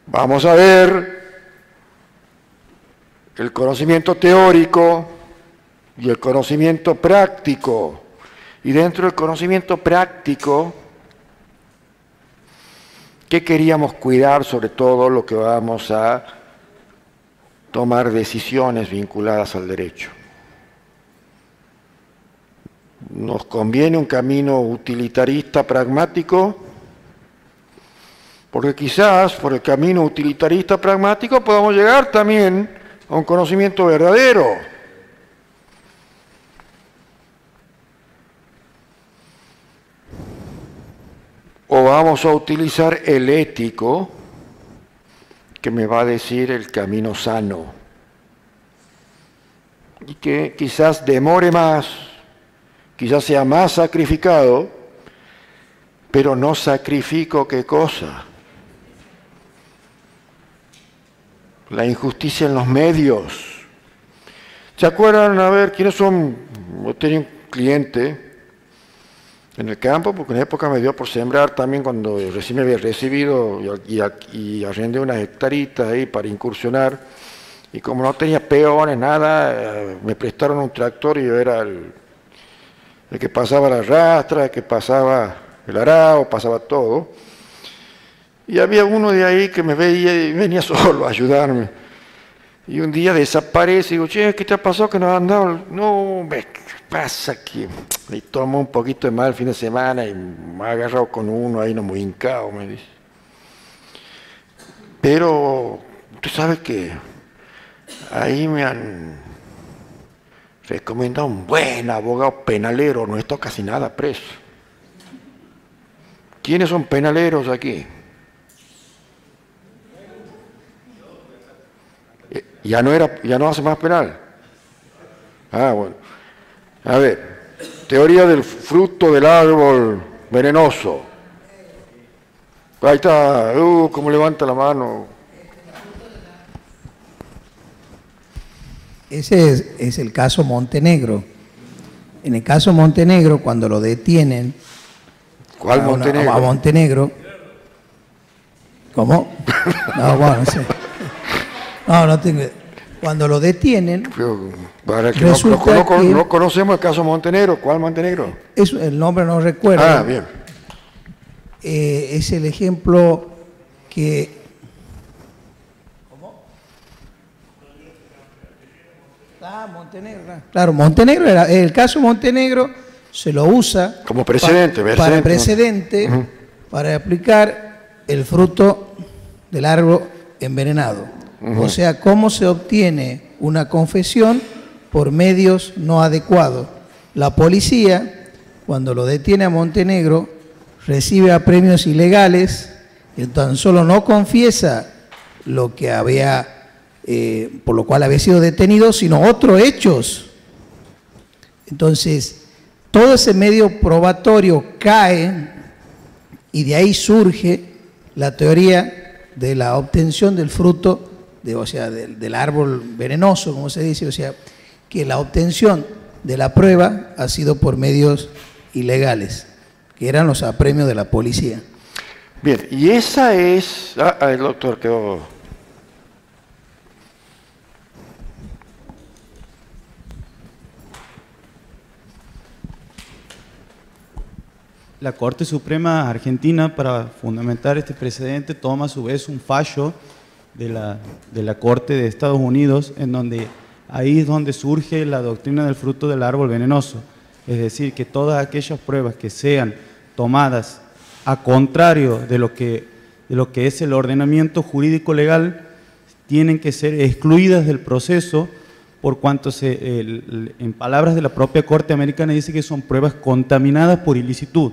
Vamos a ver el conocimiento teórico y el conocimiento práctico. Y dentro del conocimiento práctico, ¿qué queríamos cuidar? Sobre todo lo que vamos a tomar decisiones vinculadas al derecho. ¿Nos conviene un camino utilitarista pragmático? Porque quizás por el camino utilitarista pragmático podamos llegar también a un conocimiento verdadero. O vamos a utilizar el ético, que me va a decir el camino sano. Y que quizás demore más, quizás sea más sacrificado, pero no sacrifico ¿qué cosa? La injusticia en los medios. ¿Se acuerdan? A ver, ¿quiénes son? Yo tenía un cliente en el campo, porque en época me dio por sembrar también cuando recién me había recibido y arrendé unas hectaritas ahí para incursionar. Y como no tenía peones, nada, me prestaron un tractor y yo era el de que pasaba la rastra, de que pasaba el arao, pasaba todo. Y había uno de ahí que me veía y venía solo a ayudarme. Y un día desaparece y digo, che, ¿qué te ha pasado que no has andado? No, ¿qué pasa? Que me tomó un poquito de mal el fin de semana y me ha agarrado con uno ahí, no muy hincado, me dice. Pero, usted sabe que ahí me han recomendado un buen abogado penalero, no está casi nada preso. ¿Quiénes son penaleros aquí? Ya no hace más penal. Ah, bueno. A ver, teoría del fruto del árbol venenoso. Ahí está, cómo levanta la mano.
Ese es el caso Montenegro. En el caso Montenegro, cuando lo detienen...
¿Cuál Montenegro?
A Montenegro. ¿Cómo? No, bueno, no sé. No tengo... Cuando lo detienen...
Para que
resulta que
no conocemos el caso Montenegro. ¿Cuál Montenegro?
El nombre no recuerdo.
Ah, bien.
Es el ejemplo que... ¿Cómo? Montenegro. Claro, Montenegro, el caso Montenegro se lo usa
como precedente,
para aplicar el fruto del árbol envenenado. O sea, cómo se obtiene una confesión por medios no adecuados. La policía, cuando lo detiene a Montenegro, recibe apremios ilegales, y tan solo no confiesa lo que había, por lo cual había sido detenido, sino otros hechos. Entonces, todo ese medio probatorio cae y de ahí surge la teoría de la obtención del fruto, o sea, del árbol venenoso, como se dice, o sea, que la obtención de la prueba ha sido por medios ilegales, que eran los apremios de la policía.
Bien, y esa es... el doctor quedó...
La Corte Suprema Argentina, para fundamentar este precedente, toma a su vez un fallo de la Corte de Estados Unidos, en donde ahí es donde surge la doctrina del fruto del árbol venenoso. Es decir, que todas aquellas pruebas que sean tomadas a contrario de lo que es el ordenamiento jurídico legal tienen que ser excluidas del proceso, por cuanto en palabras de la propia Corte Americana dice que son pruebas contaminadas por ilicitud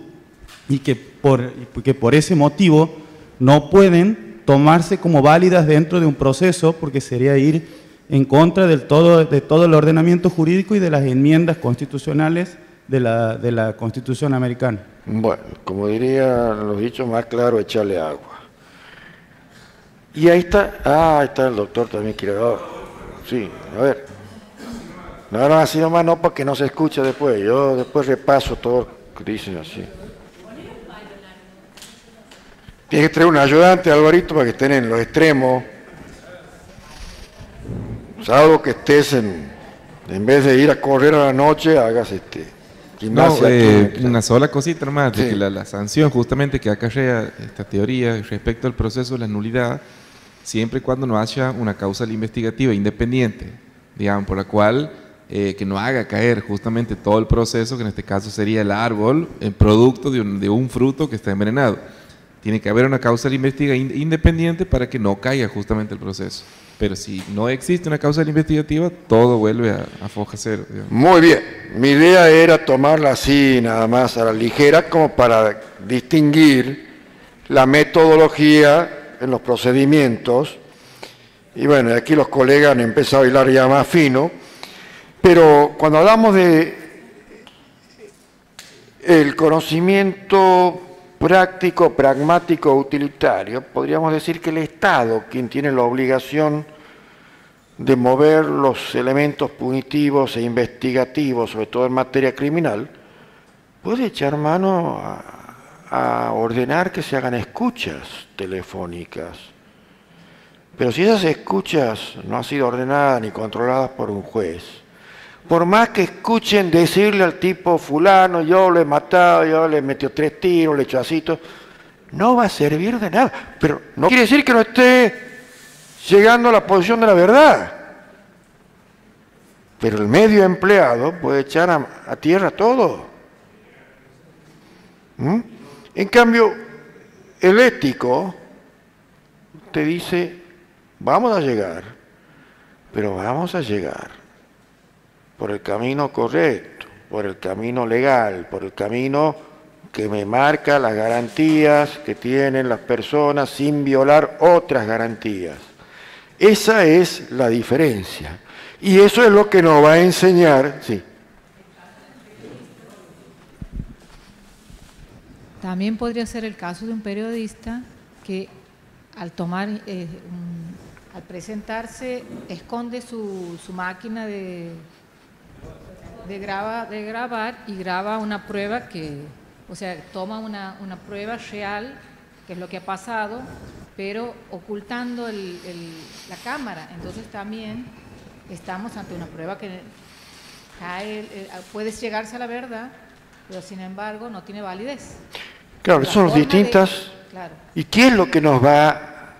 y que por ese motivo no pueden tomarse como válidas dentro de un proceso, porque sería ir en contra de todo el ordenamiento jurídico y de las enmiendas constitucionales de la Constitución americana.
Bueno, como dirían los dichos más claros, echarle agua. Y ahí está, ahí está el doctor también, sí, a ver. No, así nomás no, para que no se escuche después. Yo después repaso todo lo que dicen así. Tienes que traer un ayudante, Alvarito, para que estén en los extremos. Salvo que estés en vez de ir a correr a la noche, hagas gimnasia.
Una sola cosita nomás,
sí.
De que la sanción justamente que acarrea esta teoría respecto al proceso de la nulidad, siempre y cuando no haya una causal investigativa independiente, digamos, por la cual que no haga caer justamente todo el proceso, que en este caso sería el árbol, el producto de un fruto que está envenenado. Tiene que haber una causal investigativa independiente para que no caiga justamente el proceso. Pero si no existe una causal investigativa, todo vuelve a foja cero, digamos.
Muy bien. Mi idea era tomarla así, nada más a la ligera, como para distinguir la metodología en los procedimientos. Y bueno, aquí los colegas han empezado a hilar ya más fino. Pero cuando hablamos de el conocimiento práctico, pragmático, utilitario, podríamos decir que el Estado, quien tiene la obligación de mover los elementos punitivos e investigativos, sobre todo en materia criminal, puede echar mano a ordenar que se hagan escuchas telefónicas. Pero si esas escuchas no han sido ordenadas ni controladas por un juez, Por más que escuchen decirle al tipo fulano, yo lo he matado, yo le he metido 3 tiros, le he hecho así, no va a servir de nada. Pero no quiere decir que no esté llegando a la posición de la verdad. Pero el medio empleado puede echar a tierra todo. En cambio, el ético te dice, vamos a llegar, pero vamos a llegar por el camino correcto, por el camino legal, por el camino que me marca las garantías que tienen las personas sin violar otras garantías. Esa es la diferencia. Y eso es lo que nos va a enseñar, sí.
También podría ser el caso de un periodista que al presentarse esconde su máquina de grabar y graba una prueba o sea, toma una prueba real, que es lo que ha pasado, pero ocultando la cámara. Entonces también estamos ante una prueba que puede llegarse a la verdad, pero sin embargo no tiene validez.
Claro, son distintas.
Claro.
¿Y qué es lo que nos va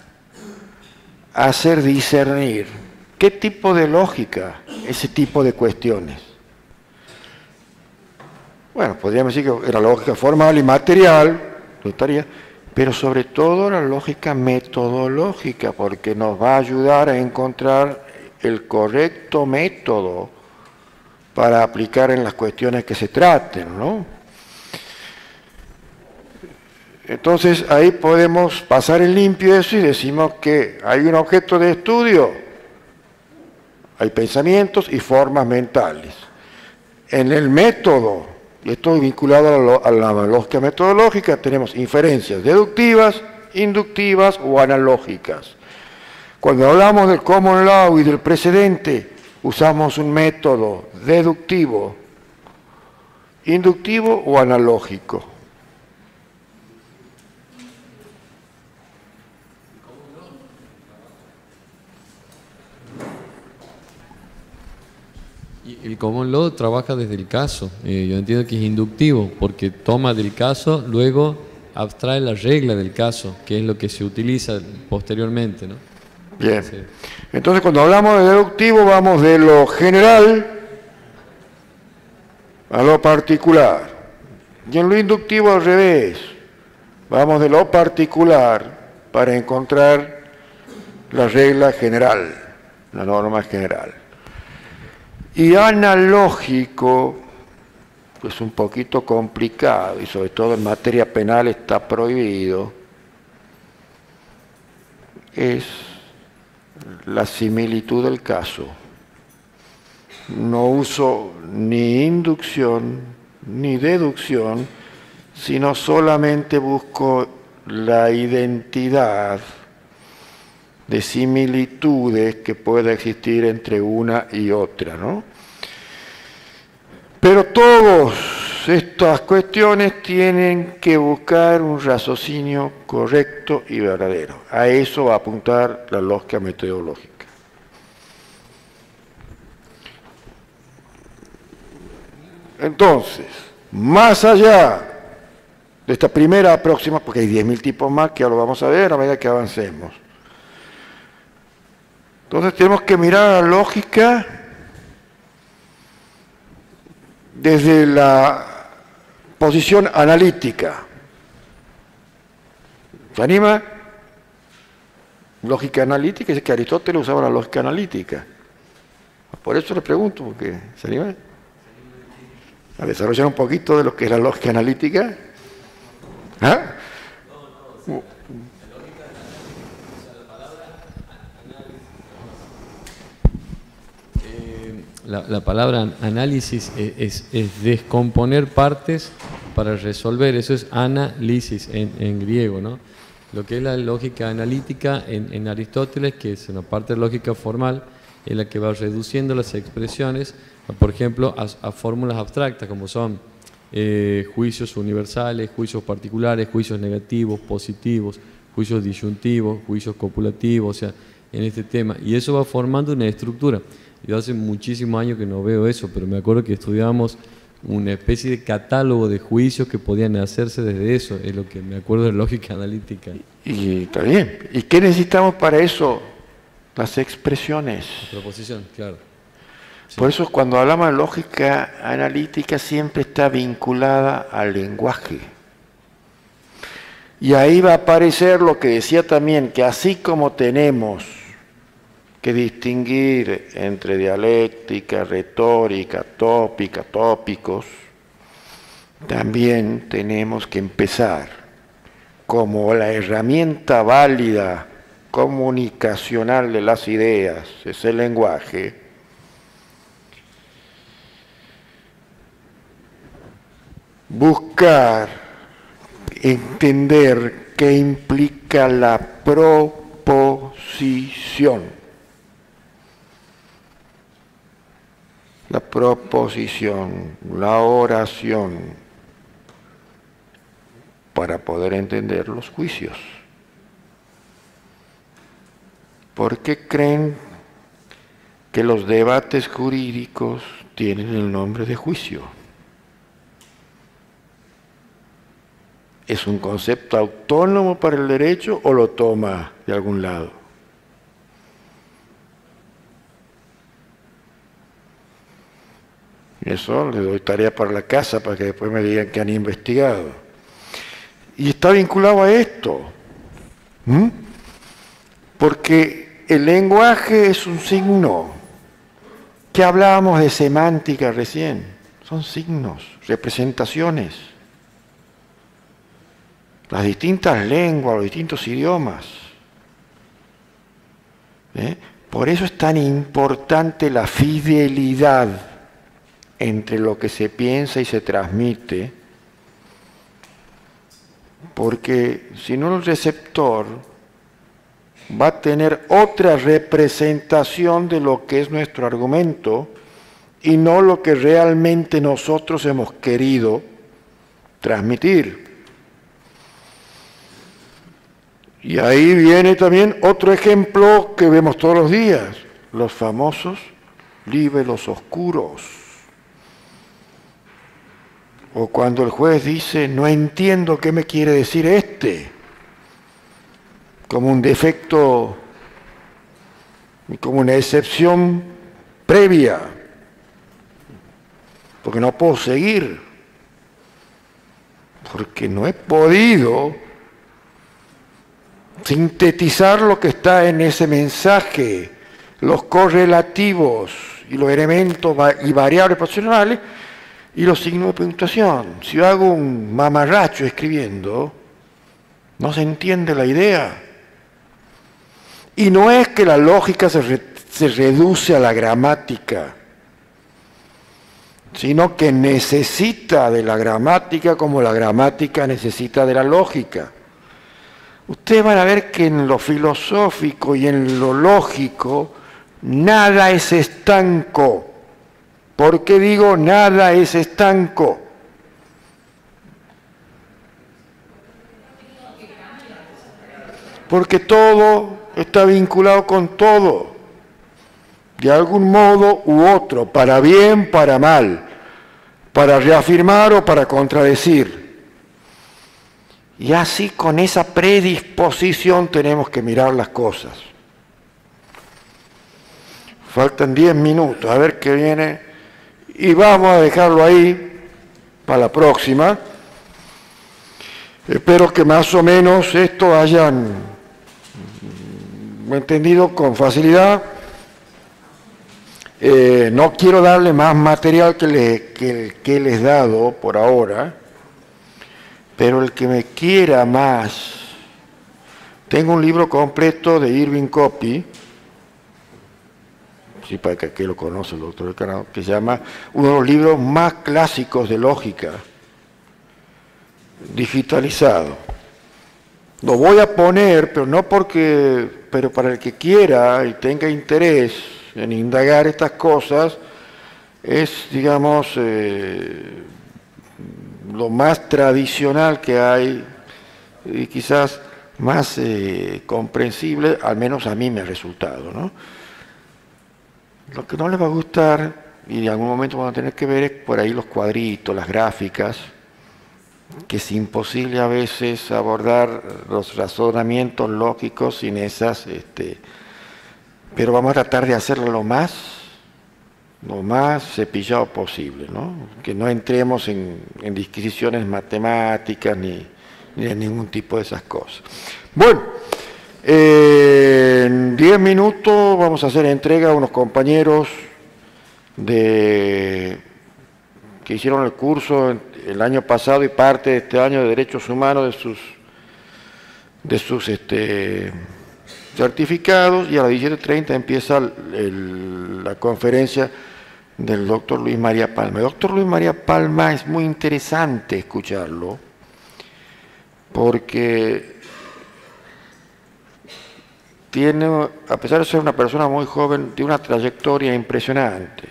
a hacer discernir? ¿Qué tipo de lógica? Ese tipo de cuestiones. Bueno, podríamos decir que era lógica formal y material, pero sobre todo la lógica metodológica, porque nos va a ayudar a encontrar el correcto método para aplicar en las cuestiones que se traten, ¿no? Entonces ahí podemos pasar en limpio eso y decimos que hay un objeto de estudio, hay pensamientos y formas mentales. En el método, y esto es vinculado a la lógica metodológica, tenemos inferencias deductivas, inductivas o analógicas. Cuando hablamos del common law y del precedente, usamos un método deductivo, inductivo o analógico.
El common law trabaja desde el caso. Yo entiendo que es inductivo, porque toma del caso, luego abstrae la regla del caso, que es lo que se utiliza posteriormente, ¿no?
Bien. Sí. Entonces, cuando hablamos de deductivo, vamos de lo general a lo particular. Y en lo inductivo al revés. Vamos de lo particular para encontrar la regla general, la norma general. Y analógico, pues un poquito complicado, y sobre todo en materia penal está prohibido, es la similitud del caso. No uso ni inducción ni deducción, sino solamente busco la identidad de similitudes que pueda existir entre una y otra, ¿no? Pero todas estas cuestiones tienen que buscar un raciocinio correcto y verdadero. A eso va a apuntar la lógica metodológica. Entonces, más allá de esta primera aproximación, porque hay 10.000 tipos más que ya lo vamos a ver a medida que avancemos. Entonces tenemos que mirar la lógica desde la posición analítica. ¿Se anima? Lógica analítica, es que Aristóteles usaba la lógica analítica. Por eso le pregunto, porque ¿se anima? A desarrollar un poquito de lo que es la lógica analítica. ¿Ah?
La palabra análisis es descomponer partes para resolver, eso es análisis en griego, ¿no? Lo que es la lógica analítica en Aristóteles, que es una parte de lógica formal, en la que va reduciendo las expresiones, por ejemplo, a fórmulas abstractas, como son juicios universales, juicios particulares, juicios negativos, positivos, juicios disyuntivos, juicios copulativos, o sea, en este tema, y eso va formando una estructura. Yo hace muchísimos años que no veo eso, pero me acuerdo que estudiábamos una especie de catálogo de juicios que podían hacerse desde eso, es lo que me acuerdo de lógica analítica.
Y está bien. ¿Y qué necesitamos para eso? Las expresiones.
Proposición, claro. Sí.
Por eso cuando hablamos de lógica analítica siempre está vinculada al lenguaje. Y ahí va a aparecer lo que decía también, que así como tenemos que distinguir entre dialéctica, retórica, tópica, tópicos, también tenemos que empezar como la herramienta válida comunicacional de las ideas, es el lenguaje, buscar entender qué implica la proposición. La proposición, la oración, para poder entender los juicios. ¿Por qué creen que los debates jurídicos tienen el nombre de juicio? ¿Es un concepto autónomo para el derecho o lo toma de algún lado? Eso le doy tarea para la casa para que después me digan que han investigado. Y está vinculado a esto. Porque el lenguaje es un signo. ¿Qué hablábamos de semántica recién? Son signos, representaciones. Las distintas lenguas, los distintos idiomas. Por eso es tan importante la fidelidad entre lo que se piensa y se transmite, porque si no el receptor va a tener otra representación de lo que es nuestro argumento y no lo que realmente nosotros hemos querido transmitir. Y ahí viene también otro ejemplo que vemos todos los días, los famosos libelos oscuros. O cuando el juez dice, no entiendo qué me quiere decir como un defecto, como una excepción previa, porque no puedo seguir, porque no he podido sintetizar lo que está en ese mensaje, los correlativos y los elementos y variables posicionales, y los signos de puntuación. Si yo hago un mamarracho escribiendo, no se entiende la idea. Y no es que la lógica se reduce a la gramática, sino que necesita de la gramática como la gramática necesita de la lógica. Ustedes van a ver que en lo filosófico y en lo lógico, nada es estanco. ¿Por qué digo nada es estanco? Porque todo está vinculado con todo, de algún modo u otro, para bien, para mal, para reafirmar o para contradecir. Y así con esa predisposición tenemos que mirar las cosas. Faltan 10 minutos, a ver qué viene. Y vamos a dejarlo ahí para la próxima. Espero que más o menos esto hayan entendido con facilidad. No quiero darle más material que les he dado por ahora, pero el que me quiera más, tengo un libro completo de Irving Copy, sí, para que aquí lo conoce el doctor Elkanah, que se llama uno de los libros más clásicos de lógica, digitalizado. Lo voy a poner, pero para el que quiera y tenga interés en indagar estas cosas, es, digamos, lo más tradicional que hay y quizás comprensible, al menos a mí me ha resultado, ¿no? Lo que no les va a gustar, y en algún momento van a tener que ver, es por ahí los cuadritos, las gráficas, que es imposible a veces abordar los razonamientos lógicos sin esas, pero vamos a tratar de hacerlo lo más cepillado posible, ¿no? Que no entremos en disquisiciones matemáticas ni en ningún tipo de esas cosas. Bueno, en 10 minutos vamos a hacer entrega a unos compañeros que hicieron el curso el año pasado y parte de este año de Derechos Humanos de sus certificados, y a las 17:30 empieza la conferencia del doctor Luis María Palma. El doctor Luis María Palma es muy interesante escucharlo, porque tiene, a pesar de ser una persona muy joven, tiene una trayectoria impresionante.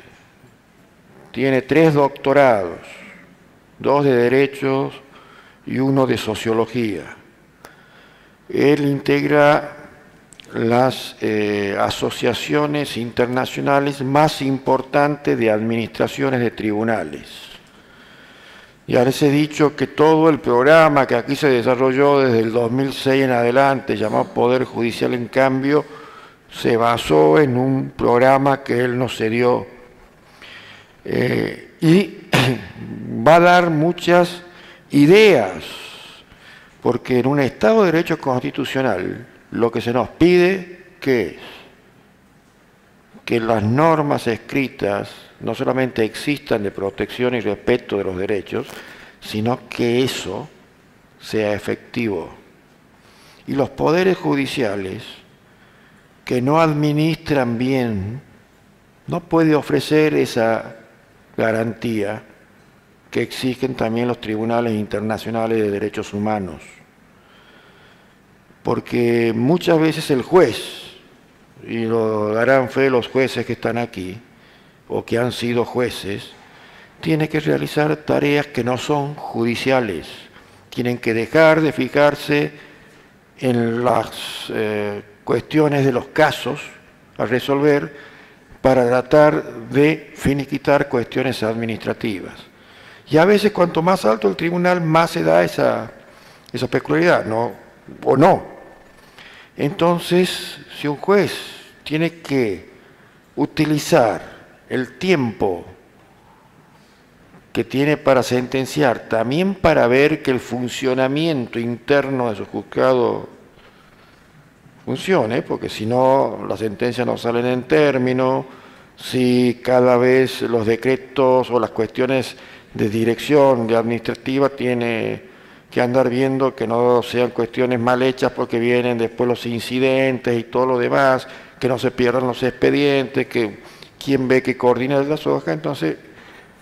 Tiene 3 doctorados, 2 de Derechos y 1 de Sociología. Él integra las asociaciones internacionales más importantes de administraciones de tribunales. Ya les he dicho que todo el programa que aquí se desarrolló desde el 2006 en adelante, llamado Poder Judicial en Cambio, se basó en un programa que él nos cedió. Y va a dar muchas ideas, porque en un Estado de Derecho constitucional lo que se nos pide, ¿qué es? Que las normas escritas no solamente existan de protección y respeto de los derechos, sino que eso sea efectivo. Y los poderes judiciales que no administran bien no pueden ofrecer esa garantía que exigen también los tribunales internacionales de derechos humanos. Porque muchas veces el juez, y lo darán fe los jueces que están aquí, o que han sido jueces, tiene que realizar tareas que no son judiciales. Tienen que dejar de fijarse en las cuestiones de los casos a resolver para tratar de finiquitar cuestiones administrativas. Y a veces cuanto más alto el tribunal, más se da esa peculiaridad, ¿no? ¿O no? Entonces, si un juez tiene que utilizar el tiempo que tiene para sentenciar, también para ver que el funcionamiento interno de su juzgado funcione, porque si no, las sentencias no salen en término, si cada vez los decretos o las cuestiones de dirección de administrativa tiene que andar viendo que no sean cuestiones mal hechas porque vienen después los incidentes y todo lo demás, que no se pierdan los expedientes, que quien ve que coordina las hojas. Entonces,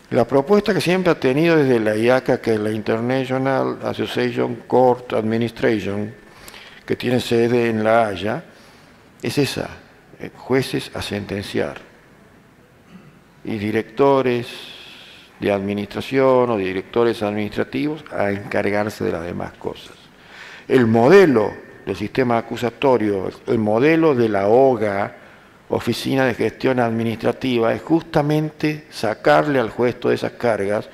la propuesta que siempre ha tenido desde la IACA, que es la International Association Court Administration, que tiene sede en La Haya, es esa, jueces a sentenciar y directores de administración o directores administrativos a encargarse de las demás cosas. El modelo del sistema acusatorio, el modelo de la OGA, Oficina de Gestión Administrativa, es justamente sacarle al juez todas esas cargas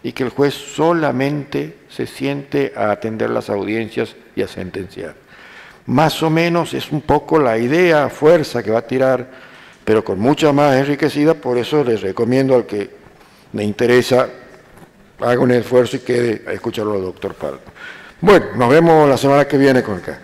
y que el juez solamente se siente a atender las audiencias y a sentenciar. Más o menos es un poco la idea, fuerza que va a tirar, pero con mucha más enriquecida. Por eso les recomiendo al que me interesa, haga un esfuerzo y quede a escucharlo al doctor Palma. Bueno, nos vemos la semana que viene con acá.